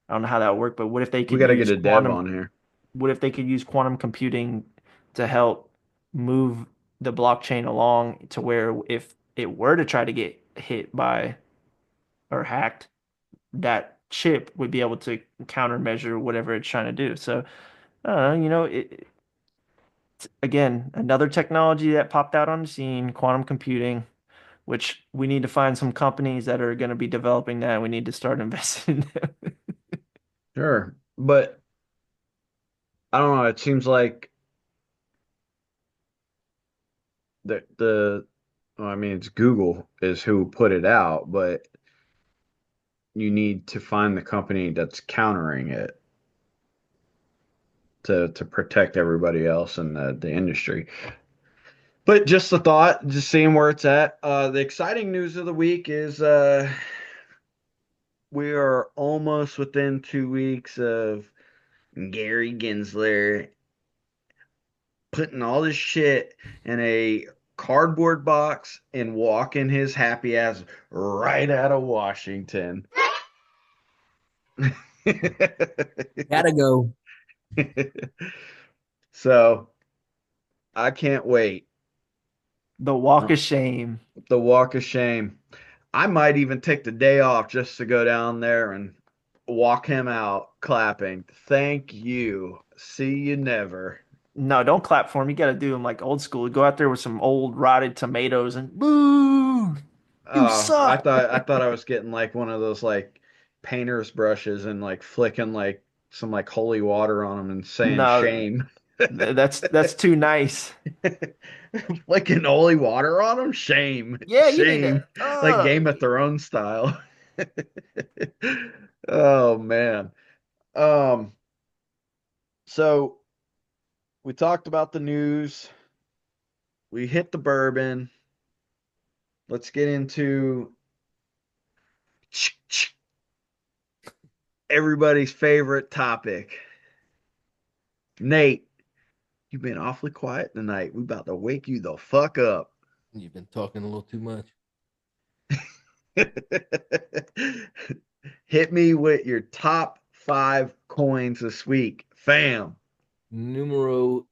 I don't know how that would work. But We got to get a dev on here. what if they could use quantum computing to help move the blockchain along to where if it were to try to get hit by or hacked, that chip would be able to countermeasure whatever it's trying to do. So, again, another technology that popped out on the scene, quantum computing, which we need to find some companies that are going to be developing that. We need to start investing in them. Sure. But I don't know. It seems like well, I mean, it's Google is who put it out, but you need to find the company that's countering it to protect everybody else in the industry. But just a thought, just seeing where it's at. The exciting news of the week is we are almost within 2 weeks of Gary Gensler putting all this shit in a cardboard box and walking his happy ass right out of Washington. Gotta go. So I can't wait. The walk of shame. The walk of shame. I might even take the day off just to go down there and walk him out clapping. Thank you. See you never. No, don't clap for him. You got to do him like old school. Go out there with some old rotted tomatoes and boo, you Oh, I suck. thought I thought I was getting like one of those like painter's brushes and like flicking like some like holy water on them and saying No, shame. that's too nice. Flicking holy water on them? Shame. Yeah, you need Shame. to. Like Game of Thrones style. Oh man. Um, so we talked about the news. We hit the bourbon. Let's get into everybody's favorite topic. Nate, you've been awfully quiet tonight. We about to wake you the fuck up. You've been talking a little too much. Hit me with your top 5 coins this week, fam. Numero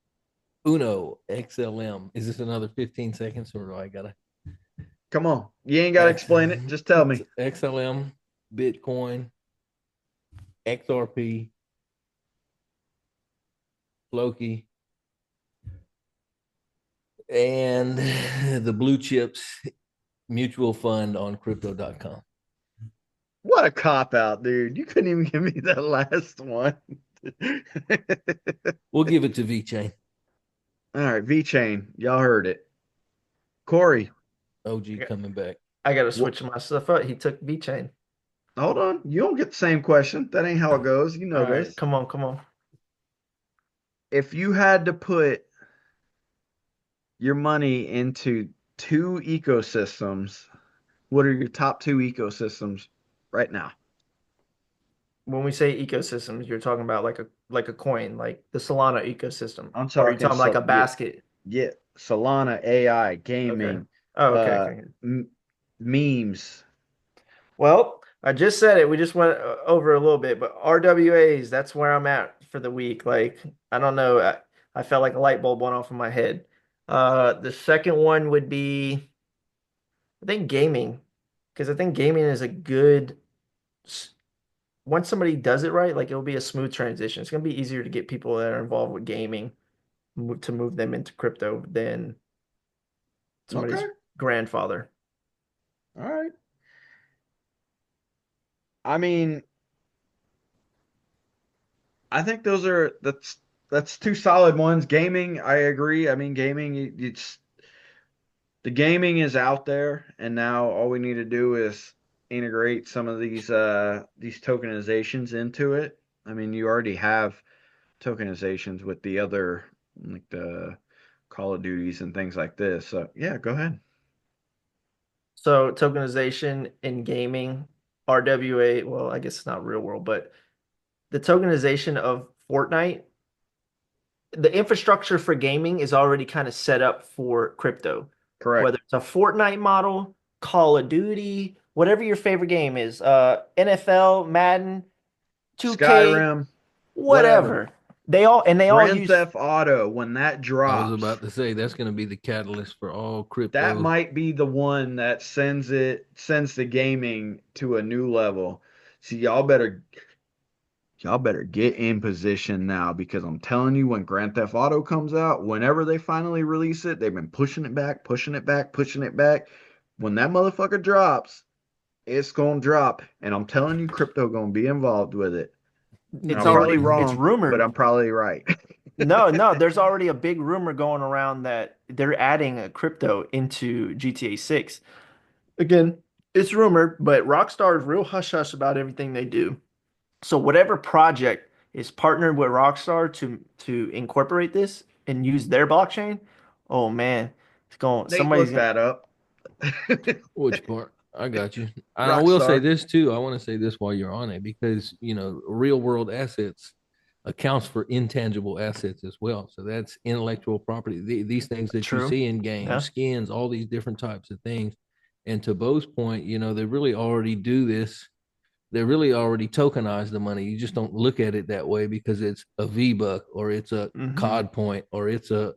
uno XLM. Is this another 15 seconds or do I gotta Come on. You ain't got to explain it. Just tell me. XLM, Bitcoin, XRP, Floki, and the blue chips mutual fund on crypto.com. What a cop out, dude. You couldn't even give me that last one. We'll give it to VeChain. All right, V Chain. Y'all heard it. Corey, OG coming back. I got to wh- switch my stuff up. He took V-Chain. hold on. You don't get the same question. That ain't how it goes. You All know right, this. come on, come on. If you had to put your money into 2 ecosystems, what are your top 2 ecosystems right now? When we say ecosystems, you're talking about like a coin, like the Solana ecosystem, I'm or are you talking talking like a yeah, basket? yeah, Solana, AI, Okay. gaming, Oh, okay, uh, okay. memes. Well, I just said it. We just went over a little bit, but RWAs, that's where I'm at for the week. Like, I don't know. I felt like a light bulb went off in my head. The second one would be, I think gaming, because I think gaming is a good, s- once somebody does it right, like it'll be a smooth transition. It's gonna be easier to get people that are involved with gaming to move them into crypto than somebody's Okay, grandfather. all right. I mean, I think that's 2 solid ones. Gaming, I agree. I mean, gaming, it's the gaming is out there, and now all we need to do is integrate some of these tokenizations into it. I mean, you already have tokenizations with the other like the Call of Duties and things like this. So yeah, go ahead. So tokenization in gaming, RWA, well, I guess it's not real world, but the tokenization of Fortnite, the infrastructure for gaming is already kind of set up for crypto. Correct. Whether it's a Fortnite model, Call of Duty, whatever your favorite game is, NFL, Madden, 2K, Skyrim, whatever. whatever. They all Grand use Theft Auto, when that I was drops, about to say that's going to be the catalyst for all that crypto. might be the one that sends the gaming to a new level. See, y'all better get in position now because I'm telling you, when Grand Theft Auto comes out, whenever they finally release it, they've been pushing it back, pushing it back, pushing it back. When that motherfucker drops, it's gonna drop, and I'm telling you, crypto gonna be involved with it. And it's I'm probably already it's wrong, but rumored. I'm probably right. No, no, there's already a big rumor going around that they're adding a crypto into GTA 6. Again, it's rumored, but Rockstar is real hush hush about everything they do. So whatever project is partnered with Rockstar to incorporate this and use their blockchain, oh man, it's going Nate, somebody's look gonna that up. Which part? I got you. And I will say Rockstar. this too. I want to say this while you're on it because real world assets accounts for intangible assets as well. So that's intellectual property. These things that you true. see in games, Yeah. skins, all these different types of things. And to Bo's point, they really already do this. They really already tokenize the money. You just don't look at it that way because it's a V buck or it's a Hmm. COD point or it's a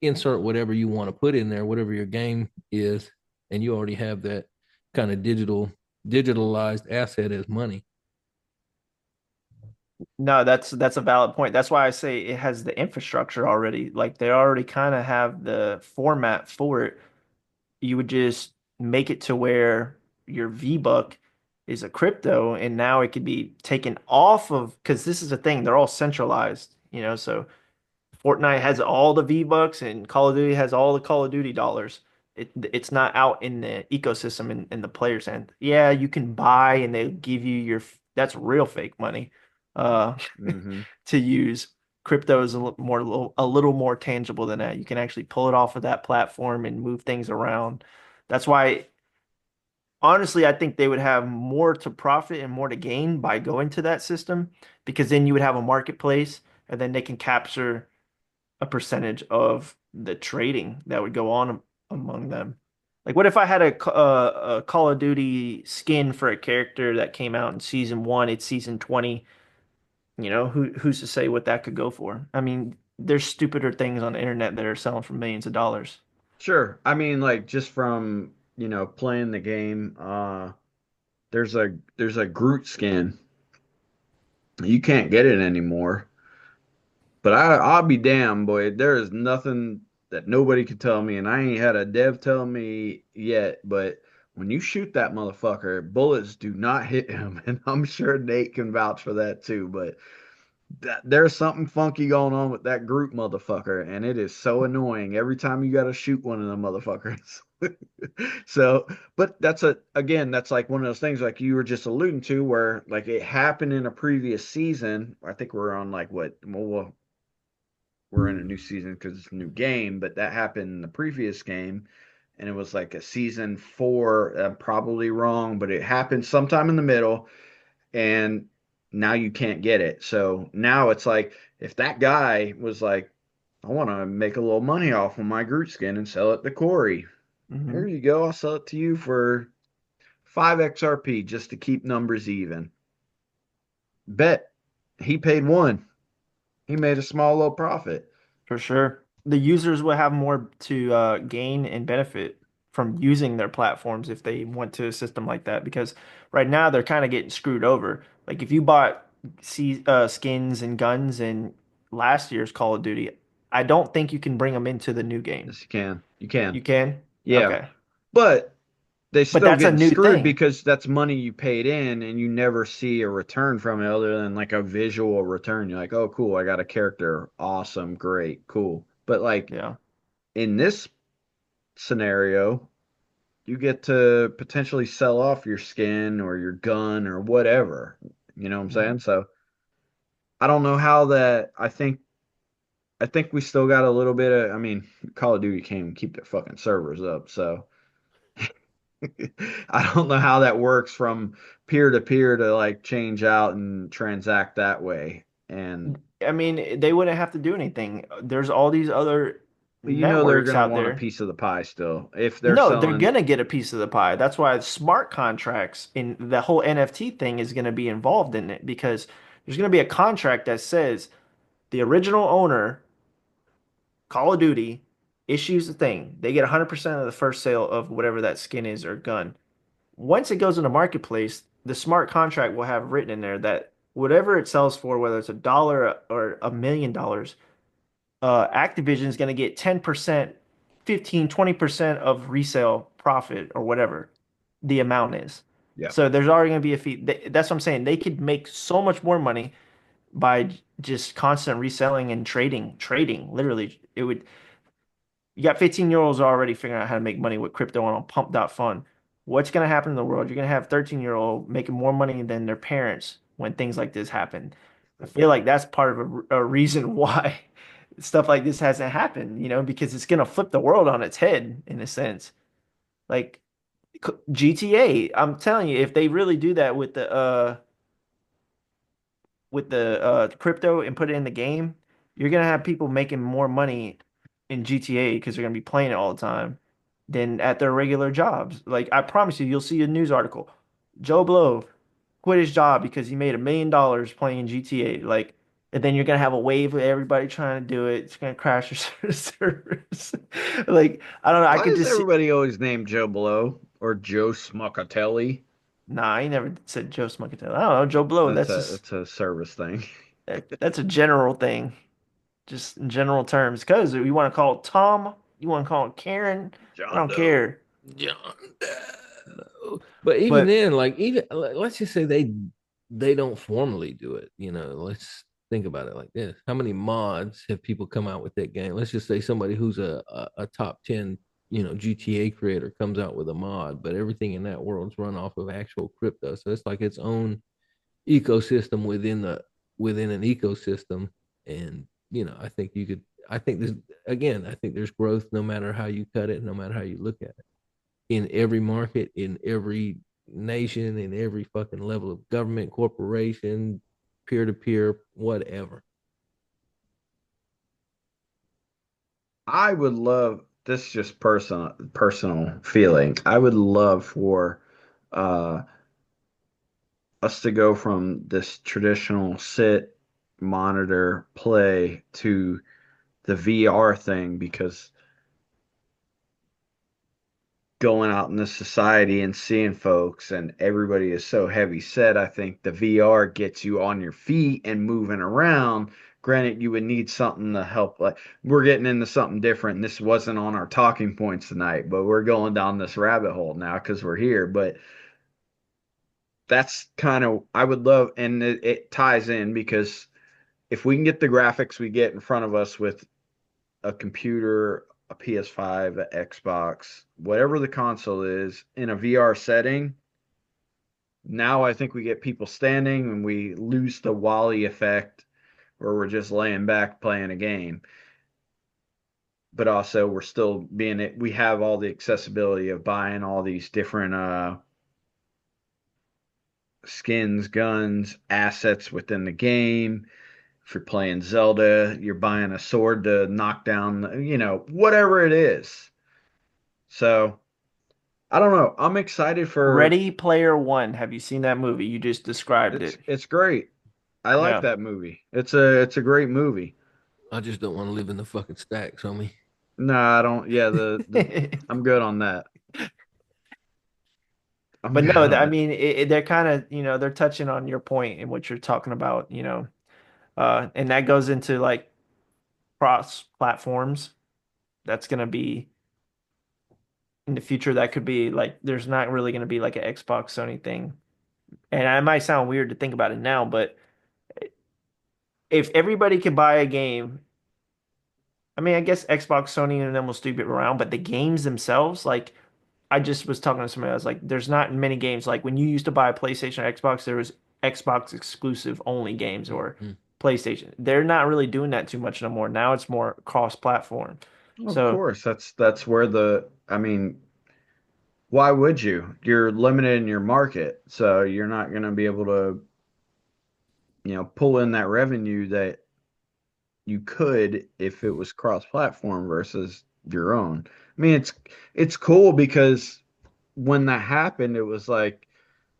insert whatever you want to put in there, whatever your game is, and you already have that kind of digitalized asset as money. No, that's a valid point. That's why I say it has the infrastructure already. Like they already kind of have the format for it. You would just make it to where your V-Buck is a crypto, and now it could be taken off of because this is the thing, they're all centralized, so Fortnite has all the V-Bucks and Call of Duty has all the Call of Duty dollars. It's not out in the ecosystem in the player's end. Yeah, you can buy and they give you that's real fake money uh Hmm. to use. Crypto is a little more tangible than that. You can actually pull it off of that platform and move things around. That's why honestly I think they would have more to profit and more to gain by going to that system because then you would have a marketplace and then they can capture a percentage of the trading that would go on among them. Like, what if I had a Call of Duty skin for a character that came out in season one, it's season 20, who's to say what that could go for? I mean, there's stupider things on the internet that are selling for millions of dollars. Sure. I mean, like just from, playing the game, there's a Groot skin. You can't get it anymore. But I'll be damned, boy. There is nothing that nobody could tell me, and I ain't had a dev tell me yet. But when you shoot that motherfucker, bullets do not hit him, and I'm sure Nate can vouch for that too. But there's something funky going on with that group motherfucker, and it is so annoying every time you got to shoot one of them motherfuckers. So, but that's like one of those things like you were just alluding to, where like it happened in a previous season. I think we're on like what, well, we're in a new season because it's a new game, but that happened in the previous game, and it was like a season four. I'm probably wrong, but it happened sometime in the middle, and now you can't get it. So now it's like if that guy was like, I want to make a little money off of my Groot skin and sell it to Corey. Here Hmm. you go. I'll sell it to you for 5 XRP just to keep numbers even. Bet he paid one. He made a small little profit. For sure. The users will have more to gain and benefit from using their platforms if they went to a system like that. Because right now they're kind of getting screwed over. Like if you bought skins and guns in last year's Call of Duty, I don't think you can bring them into the new game. Yes, you can. You can. You can? Yeah. Okay. But they But still that's a getting new screwed thing. because that's money you paid in and you never see a return from it other than like a visual return. You're like, oh, cool, I got a character. Awesome, great, cool. But like Yeah. in this scenario, you get to potentially sell off your skin or your gun or whatever. You know what I'm Mhm. saying? So I don't know how that I think we still got a little bit of I mean, Call of Duty can't even keep their fucking servers up, so I don't know how that works from peer to peer to like change out and transact that way. And I mean, they wouldn't have to do anything. There's all these other you know they're networks gonna out want a there. piece of the pie still. If they're No, they're selling, gonna get a piece of the pie. That's why smart contracts in the whole NFT thing is gonna be involved in it because there's gonna be a contract that says the original owner, Call of Duty, issues the thing. They get 100% of the first sale of whatever that skin is or gun. Once it goes in the marketplace, the smart contract will have written in there that whatever it sells for, whether it's $1 or $1 million, Activision is going to get 10%, 15, 20% of resale profit or whatever the amount is. yeah. So there's already going to be a fee. That's what I'm saying. They could make so much more money by just constant reselling and trading. Literally, it would you got 15-year-olds already figuring out how to make money with crypto on pump.fun. What's going to happen in the world? You're going to have 13-year-old making more money than their parents when things like this happen. I feel like that's part of a reason why stuff like this hasn't happened, because it's going to flip the world on its head in a sense. Like GTA, I'm telling you, if they really do that with the crypto and put it in the game, you're gonna have people making more money in GTA because they're gonna be playing it all the time than at their regular jobs. Like I promise you, you'll see a news article. Joe Blow quit his job because he made $1 million playing GTA. Like, and then you're gonna have a wave of everybody trying to do it. It's gonna crash your servers. Like, I don't know. I Why could is just see. everybody always named Joe Blow or Joe Smuckatelli? Nah, I never said Joe Smuckatail. I don't know, Joe Blow. That's That's a just that's a service thing. that's a general thing. Just in general terms. Because you want to call it Tom, you want to call it Karen, I John don't Doe. care. John Doe. But even But then, like even let's just say they don't formally do it. Let's think about it like this: how many mods have people come out with that game? Let's just say somebody who's a top 10 GTA creator comes out with a mod, but everything in that world's run off of actual crypto. So it's like its own ecosystem within an ecosystem. And I think you could I think this again, I think there's growth no matter how you cut it, no matter how you look at it, in every market, in every nation, in every fucking level of government, corporation, peer to peer, whatever. I would love this is just personal feeling. I would love for uh us to go from this traditional sit, monitor, play to the VR thing because going out in the society and seeing folks and everybody is so heavy set, I think the VR gets you on your feet and moving around. Granted, you would need something to help. Like we're getting into something different. This wasn't on our talking points tonight, but we're going down this rabbit hole now because we're here. But that's kind of I would love, and it ties in because if we can get the graphics we get in front of us with a computer, a PS5, an Xbox, whatever the console is, in a VR setting, now I think we get people standing and we lose the Wally effect where we're just laying back playing a game. But also we're still being it we have all the accessibility of buying all these different skins, guns, assets within the game. If you're playing Zelda, you're buying a sword to knock down, whatever it is. So I don't know. I'm excited for Ready Player One, have you seen that movie? You just described it's it. it's great. I like Yeah. that movie. It's a great movie. I just don't want to live in the fucking stacks, homie. No, I don't. Yeah, the I'm good on that. I'm But good no, on I that. mean, they're kind of, they're touching on your point and what you're talking about, and that goes into like cross platforms. That's going to be in the future. That could be like, there's not really going to be like an Xbox Sony thing. And it might sound weird to think about it now, but if everybody could buy a game, I mean, I guess Xbox, Sony, and them will still be around, but the games themselves, like I just was talking to somebody, I was like, there's not many games. Like when you used to buy a PlayStation or Xbox, there was Xbox exclusive only games or Mhm. PlayStation. They're not really doing that too much no more. Now it's more cross-platform. Of So course, that's where the I mean, Why would you? You're limited in your market, so you're not going to be able to, pull in that revenue that you could if it was cross-platform versus your own. I mean, it's cool because when that happened, it was like,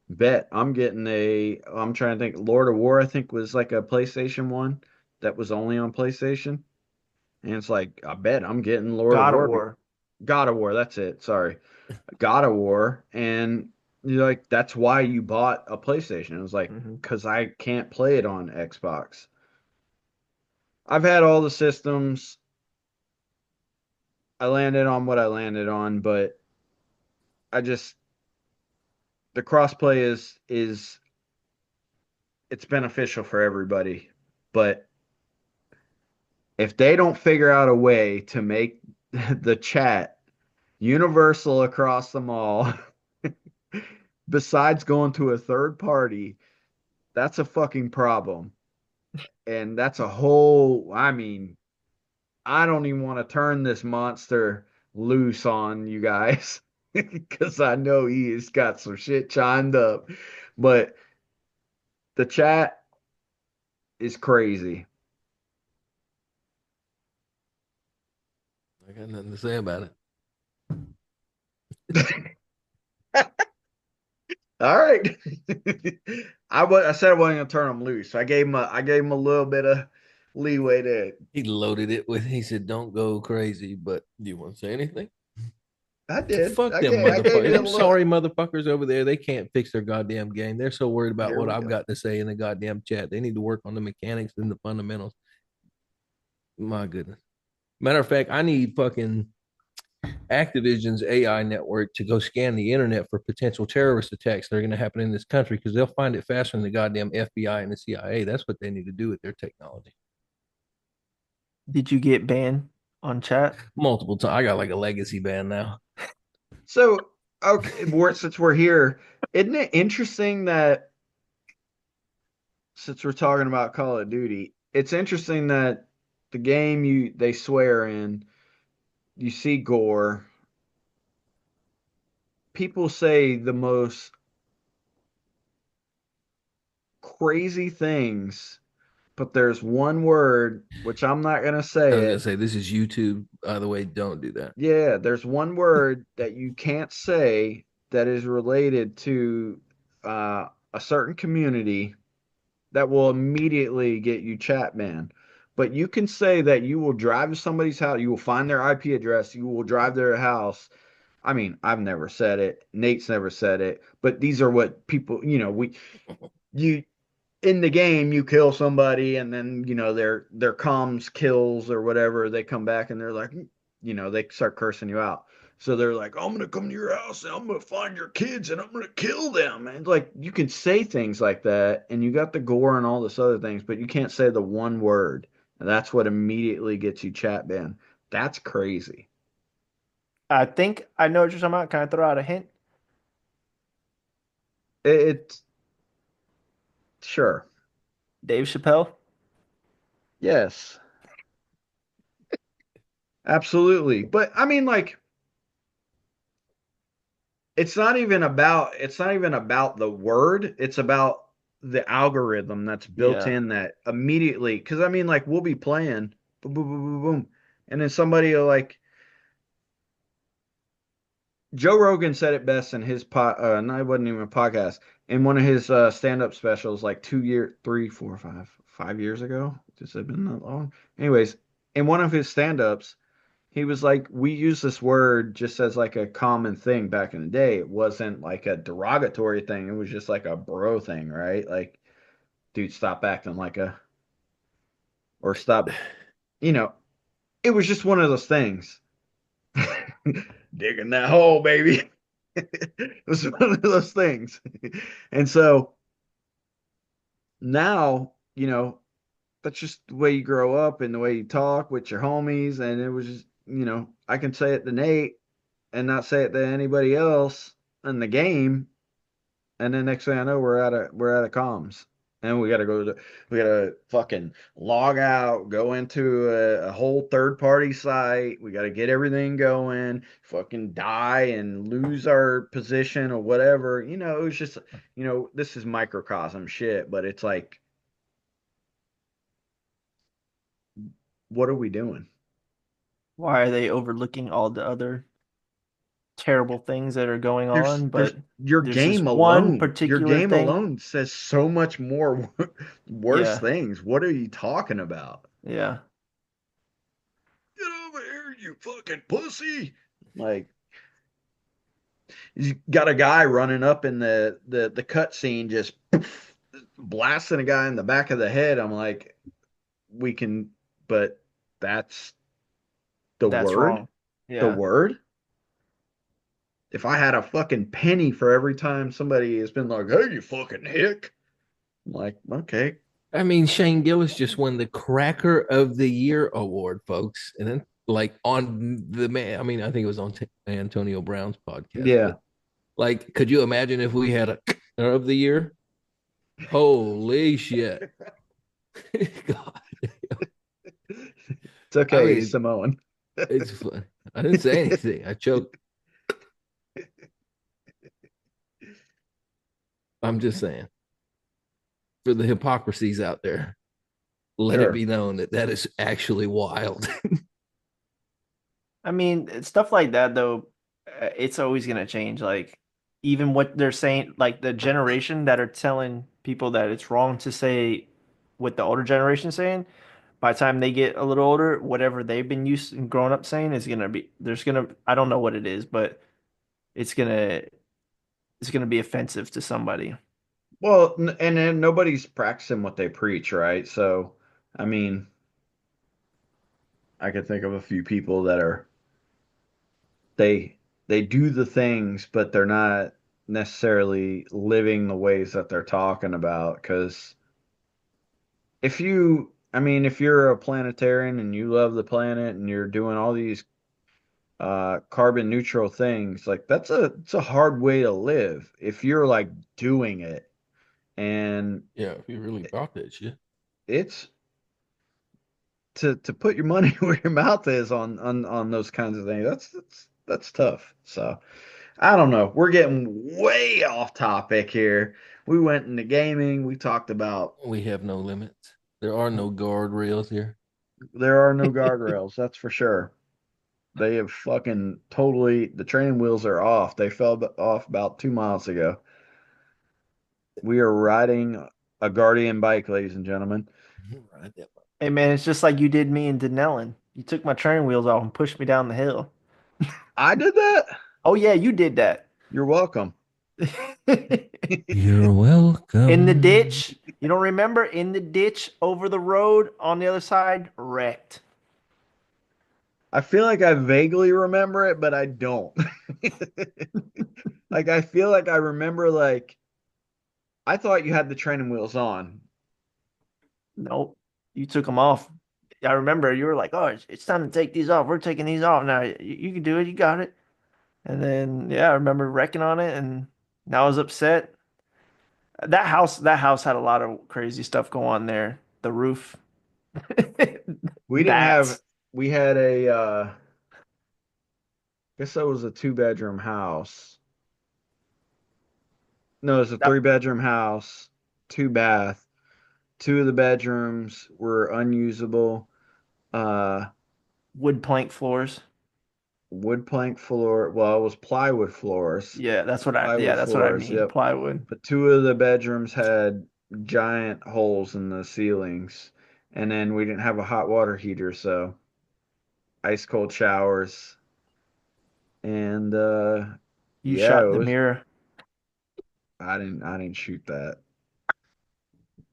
bet I'm trying to think, Lord of War, I think was like a PlayStation 1 that was only on PlayStation. And it's like, I bet I'm getting Lord of God of War, War. God of War, that's it. Sorry. God of War. And you're like, that's why you bought a PlayStation. It was like, Hmm. because I can't play it on Xbox. I've had all the systems. I landed on what I landed on, but I just the crossplay is it's beneficial for everybody. But if they don't figure out a way to make the chat universal across them all, besides going to a third party, that's a fucking problem. And that's a whole, I mean, I don't even want to turn this monster loose on you guys because I know he's got some shit chimed up. But the chat is crazy. I got nothing to say about it. All right. I said I wasn't gonna turn him loose. I gave him a little bit of leeway to He loaded it with. He said, "Don't go crazy." But do you want to say anything? I did. Fuck I them gave I gave motherfuckers. you a Them look. sorry motherfuckers over there. They can't fix their goddamn game. They're so worried about Here what we I've go. got to say in the goddamn chat. They need to work on the mechanics and the fundamentals. My goodness. Matter of fact, I need fucking Activision's AI network to go scan the internet for potential terrorist attacks that are going to happen in this country because they'll find it faster than the goddamn FBI and the CIA. That's what they need to do with their technology. Did you get banned on chat? Multiple times. I got like a legacy band now. So, okay, since we're here, isn't it interesting that since we're talking about Call of Duty, it's interesting that the game they swear in, you see gore. People say the most crazy things, but there's one word which I'm not gonna I say was gonna it. say this is YouTube. By the way, don't do that. Yeah, there's one word that you can't say that is related to a certain community that will immediately get you chat banned. But you can say that you will drive to somebody's house, you will find their IP address, you will drive their house. I mean, I've never said it, Nate's never said it, but these are what people, you in the game you kill somebody and then their comms kills or whatever, they come back and they're like, they start cursing you out. So they're like, I'm gonna come to your house and I'm gonna find your kids and I'm gonna kill them. And like you can say things like that and you got the gore and all this other things, but you can't say the one word. And that's what immediately gets you chat banned. That's crazy. I think I know what you're talking about. Can I throw out a hint? It's sure. Dave Chappelle? Yes, absolutely. But I mean, like, it's not even about the word, it's about the algorithm that's built Yeah. in that immediately, because I mean, like, we'll be playing boom boom boom boom boom, and then somebody will, like, Joe Rogan said it best in his no, it wasn't even a podcast, in one of his stand-up specials, like 2 year 3 4 5 5 years ago. Just have been that long. Anyways, in one of his stand-ups, he was like, we use this word just as like a common thing back in the day. It wasn't like a derogatory thing. It was just like a bro thing, right? Like, dude, stop acting like or stop, you know, it was just one of those things. Digging that hole, baby. It was one of those things. And so now, that's just the way you grow up and the way you talk with your homies. And it was just, I can say it to Nate and not say it to anybody else in the game. And then next thing I know, we're out of comms. And we gotta fucking log out, go into a whole third party site. We gotta get everything going, fucking die and lose our position or whatever. It was just, this is microcosm shit, but it's like, what are we doing? Why are they overlooking all the other terrible things that are going on? There's But your there's this game one alone. Your particular game thing. alone says so much more worse Yeah, things. What are you talking about? yeah. Get over here, you fucking pussy. Like, you got a guy running up in the cut scene, just poof, blasting a guy in the back of the head. I'm like, we can, but that's the That's word. wrong. The Yeah. word. If I had a fucking penny for every time somebody has been like, "Hey, you fucking hick," I'm like, okay, I mean, Shane Gillis just won the Cracker of the Year award, folks, and then like on the man. I mean, I think it was on Antonio Brown's podcast, yeah. but like, could you imagine if we had a of the year? Holy shit! God, It's I okay, mean, Samoan. it's fun. I didn't say anything. I choked. I'm just saying for the hypocrisies out there, let it Sure. be known that that is actually wild. I mean, stuff like that though, it's always gonna change. Like even what they're saying, like the generation that are telling people that it's wrong to say what the older generation saying, by the time they get a little older, whatever they've been used and grown up saying is gonna be there's gonna I don't know what it is, but it's gonna it's gonna be offensive to somebody. Well, and then nobody's practicing what they preach, right? So, I mean, I could think of a few people that are they they do the things, but they're not necessarily living the ways that they're talking about. Because if you're a planetarian and you love the planet and you're doing all these carbon neutral things, like it's a hard way to live if you're like doing it. And Yeah, if you really brought that shit. it's to put your money where your mouth is on those kinds of things. That's tough. So I don't know. We're getting way off topic here. We went into gaming. We talked about We have no limits. There are no guardrails here. there are no guardrails. That's for sure. They have fucking totally, the training wheels are off. They fell off about 2 miles ago. We are riding a Guardian bike, ladies and gentlemen. Right that way. Hey man, it's just like you did me in Denellen. You took my training wheels off and pushed me down the hill. I did that. Oh yeah, you did that. You're welcome. You're In the welcome. ditch. You don't remember? In the ditch over the road on the other side, wrecked. I feel like I vaguely remember it, but I don't. Like I feel like I remember like I thought you had the training wheels on. Nope. You took them off. I remember you were like, "Oh, it's time to take these off. We're taking these off now. You can do it. You got it." And then yeah, I remember wrecking on it, and I was upset. That house had a lot of crazy stuff go on there. The roof, We didn't have bats. we had a guess that was a 2 bedroom house. No, it was a That 3 bedroom house, 2 bath. Two of the bedrooms were unusable. Uh, wood plank floors. wood plank floor. Well, it was plywood floors. Yeah, Plywood that's what I floors, mean. yep. Plywood. But two of the bedrooms had giant holes in the ceilings. And then we didn't have a hot water heater, so ice cold showers. And You yeah, it shot the was mirror. I didn't shoot that.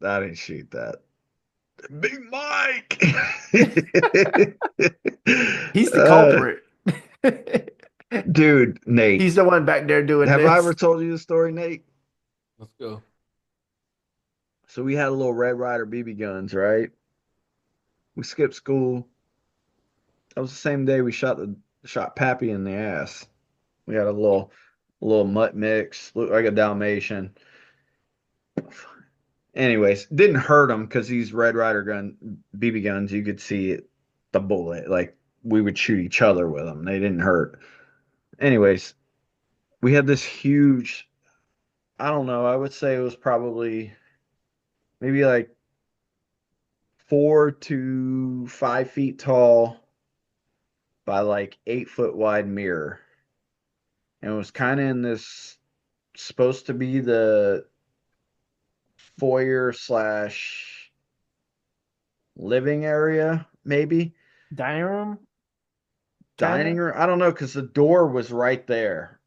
I didn't shoot that. Big Mike. He's the uh, culprit. dude, Nate. He's the one back there doing Have I ever this. told you the story, Nate? Let's go. So we had a little Red Ryder BB guns, right? We skipped school. That was the same day we shot Pappy in the ass. We had a little mutt mix, looked like a Dalmatian. Anyways, didn't hurt him because these Red Ryder BB guns, you could see the bullet. Like we would shoot each other with them. They didn't hurt. Anyways, we had this huge, I don't know, I would say it was probably maybe like 4 to 5 feet tall by like 8 foot wide mirror. And it was kind of in this supposed to be the foyer slash living area, maybe Dining room, kind dining of. room. I don't know because the door was right there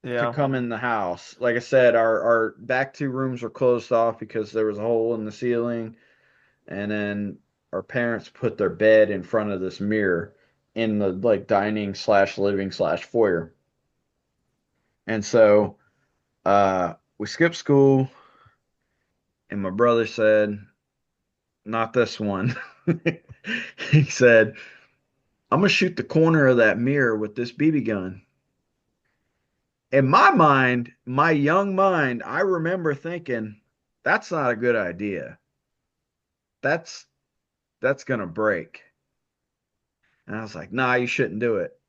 to Yeah. come in the house. Like I said, our back two rooms were closed off because there was a hole in the ceiling, and then our parents put their bed in front of this mirror in the like dining slash living slash foyer. And so we skipped school, and my brother said, "Not this one." He said, "I'm gonna shoot the corner of that mirror with this BB gun." In my mind, my young mind, I remember thinking, "That's not a good idea. That's that's gonna break." And I was like, "Nah, you shouldn't do it."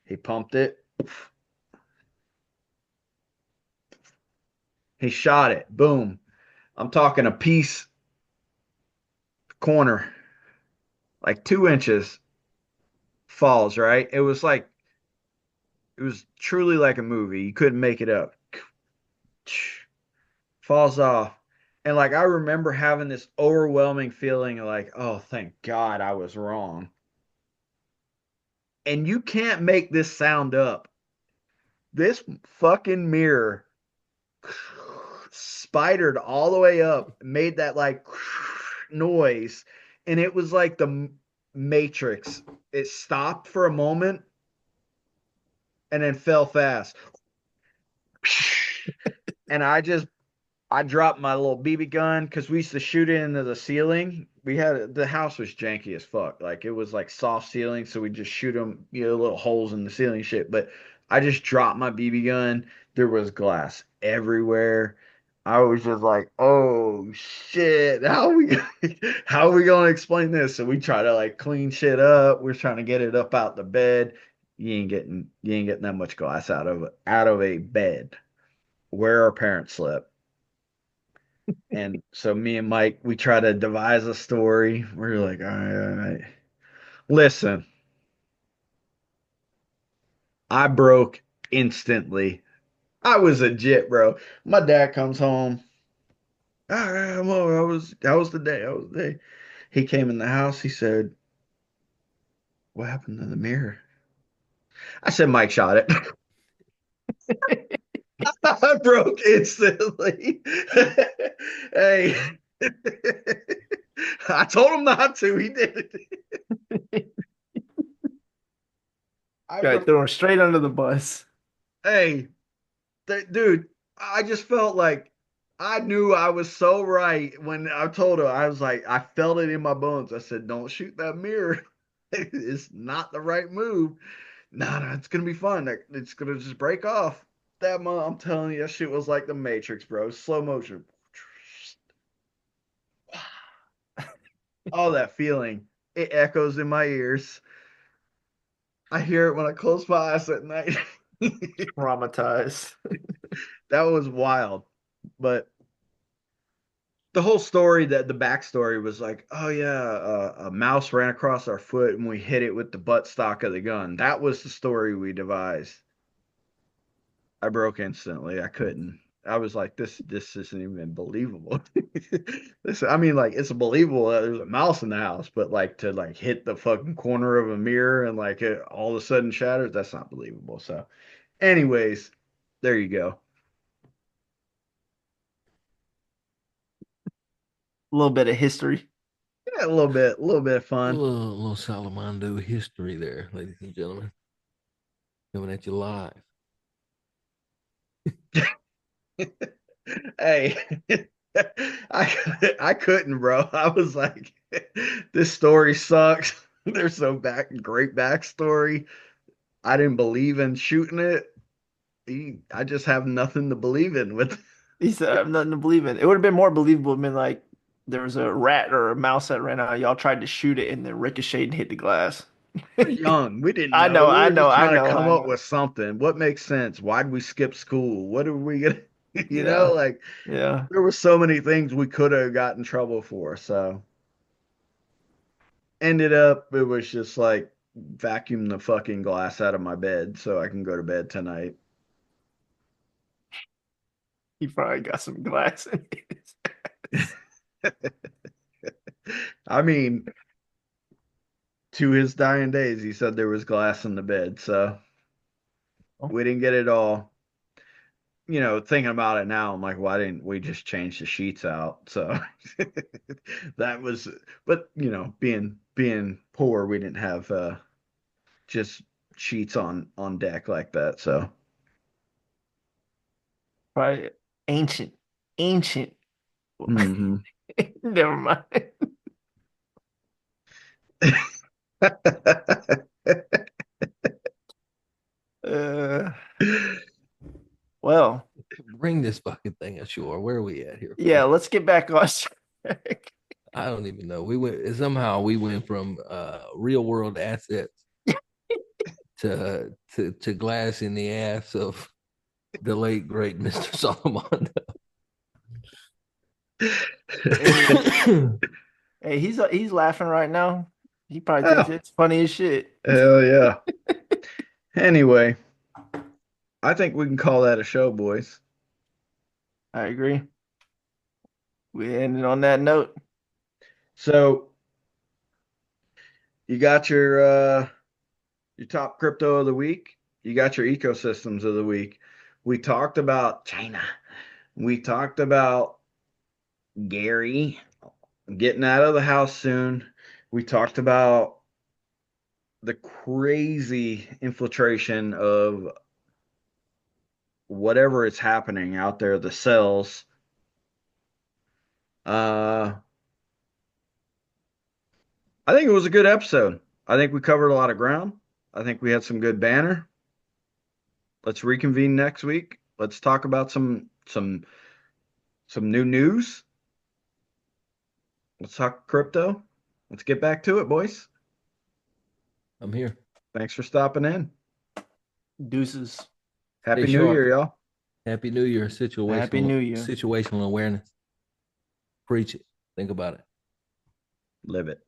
He pumped it. He shot it. Boom. I'm talking a piece corner, like 2 inches falls, right? It was truly like a movie. You couldn't make it up. Falls off. And like I remember having this overwhelming feeling of like, oh, thank God I was wrong. And you can't make this sound up. This fucking mirror spidered all the way up, made that like noise, and it was like the Matrix. It stopped for a moment and then fell fast. And I dropped my little BB gun because we used to shoot it into the ceiling. The house was janky as fuck. Like it was like soft ceiling, so we just shoot them, little holes in the ceiling shit. But I just dropped my BB gun. There was glass everywhere. I was just like, "Oh shit! How are we gonna explain this?" So we try to like clean shit up. We're trying to get it up out the bed. You ain't getting that much glass out of a bed where our parents slept. And so me and Mike, we try to devise a story. We're like, all right. Listen, I broke instantly. I was a jit, bro. My dad comes home. All right, I'm over. How was the day? How was the day? He came in the house. He said, "What happened to the mirror?" I said, "Mike shot it." I broke instantly. Hey, I told him not to. He did it. I Got broke. thrown straight under the bus. Hey, dude, I just felt like I knew I was so right when I told her. I was like, I felt it in my bones. I said, "Don't shoot that mirror. It's not the right move. No, it's gonna be fun. It's gonna just break off." That month, I'm telling you, that shit was like the Matrix, bro. Slow motion. All that feeling, it echoes in my ears. I hear it when I close my eyes at night. Traumatized. That was wild, but the whole story, that the backstory was like, oh yeah, a mouse ran across our foot and we hit it with the buttstock of the gun. That was the story we devised. I broke instantly. I couldn't. I was like, this isn't even believable. I mean, like it's believable that there's a mouse in the house, but like to like hit the fucking corner of a mirror and like it all of a sudden shatters, that's not believable. So, anyways, there you go. A little bit of history. Yeah, a little bit of fun. Little Salamando history there, ladies and gentlemen, coming at you live. Hey, I couldn't, bro. I was like, this story sucks. There's no great backstory. I didn't believe in shooting it. I just have nothing to believe in with. He said, "I have nothing to believe in." It would have been more believable if been like there was a rat or a mouse that ran out. Y'all tried to shoot it and then ricocheted and hit the glass. We're young. We didn't I know. know, We I were know, just I trying to know, come I up know. with something. What makes sense? Why'd we skip school? What are we gonna, Yeah, like yeah. there were so many things we could have got in trouble for. So ended up, it was just like vacuum the fucking glass out of my bed so I can go to bed tonight. He probably got some glass in his ass. I mean, to his dying days, he said there was glass in the bed. So Oh, we didn't get it all. Thinking about it now, I'm like, why didn't we just change the sheets out? So that was, but being poor, we didn't have just sheets on deck like that. So probably ancient, ancient. mhm. Never mind. Uh, well, Bring this fucking thing ashore. Where are we at here, yeah, folks? let's get back on track. I don't even know. We went from real world assets to glass in the ass of the late great Mr. Solomon. Hey, hey, he's laughing right now. He probably thinks Oh, it's funny as shit. hell yeah. Anyway, I think we can call that a show, boys. I agree. We ended on that note. So you got your top crypto of the week. You got your ecosystems of the week. We talked about China. We talked about Gary getting out of the house soon. We talked about the crazy infiltration of whatever is happening out there, the cells. Uh, I think it was a good episode. I think we covered a lot of ground. I think we had some good banner. Let's reconvene next week. Let's talk about some new news. Let's talk crypto. Let's get back to it, boys. I'm here. Thanks for stopping in. Deuces. Stay Happy New sharp. Year, y'all. Happy New Year. Happy Situational New Year. situational awareness. Preach it. Think about it. Live it.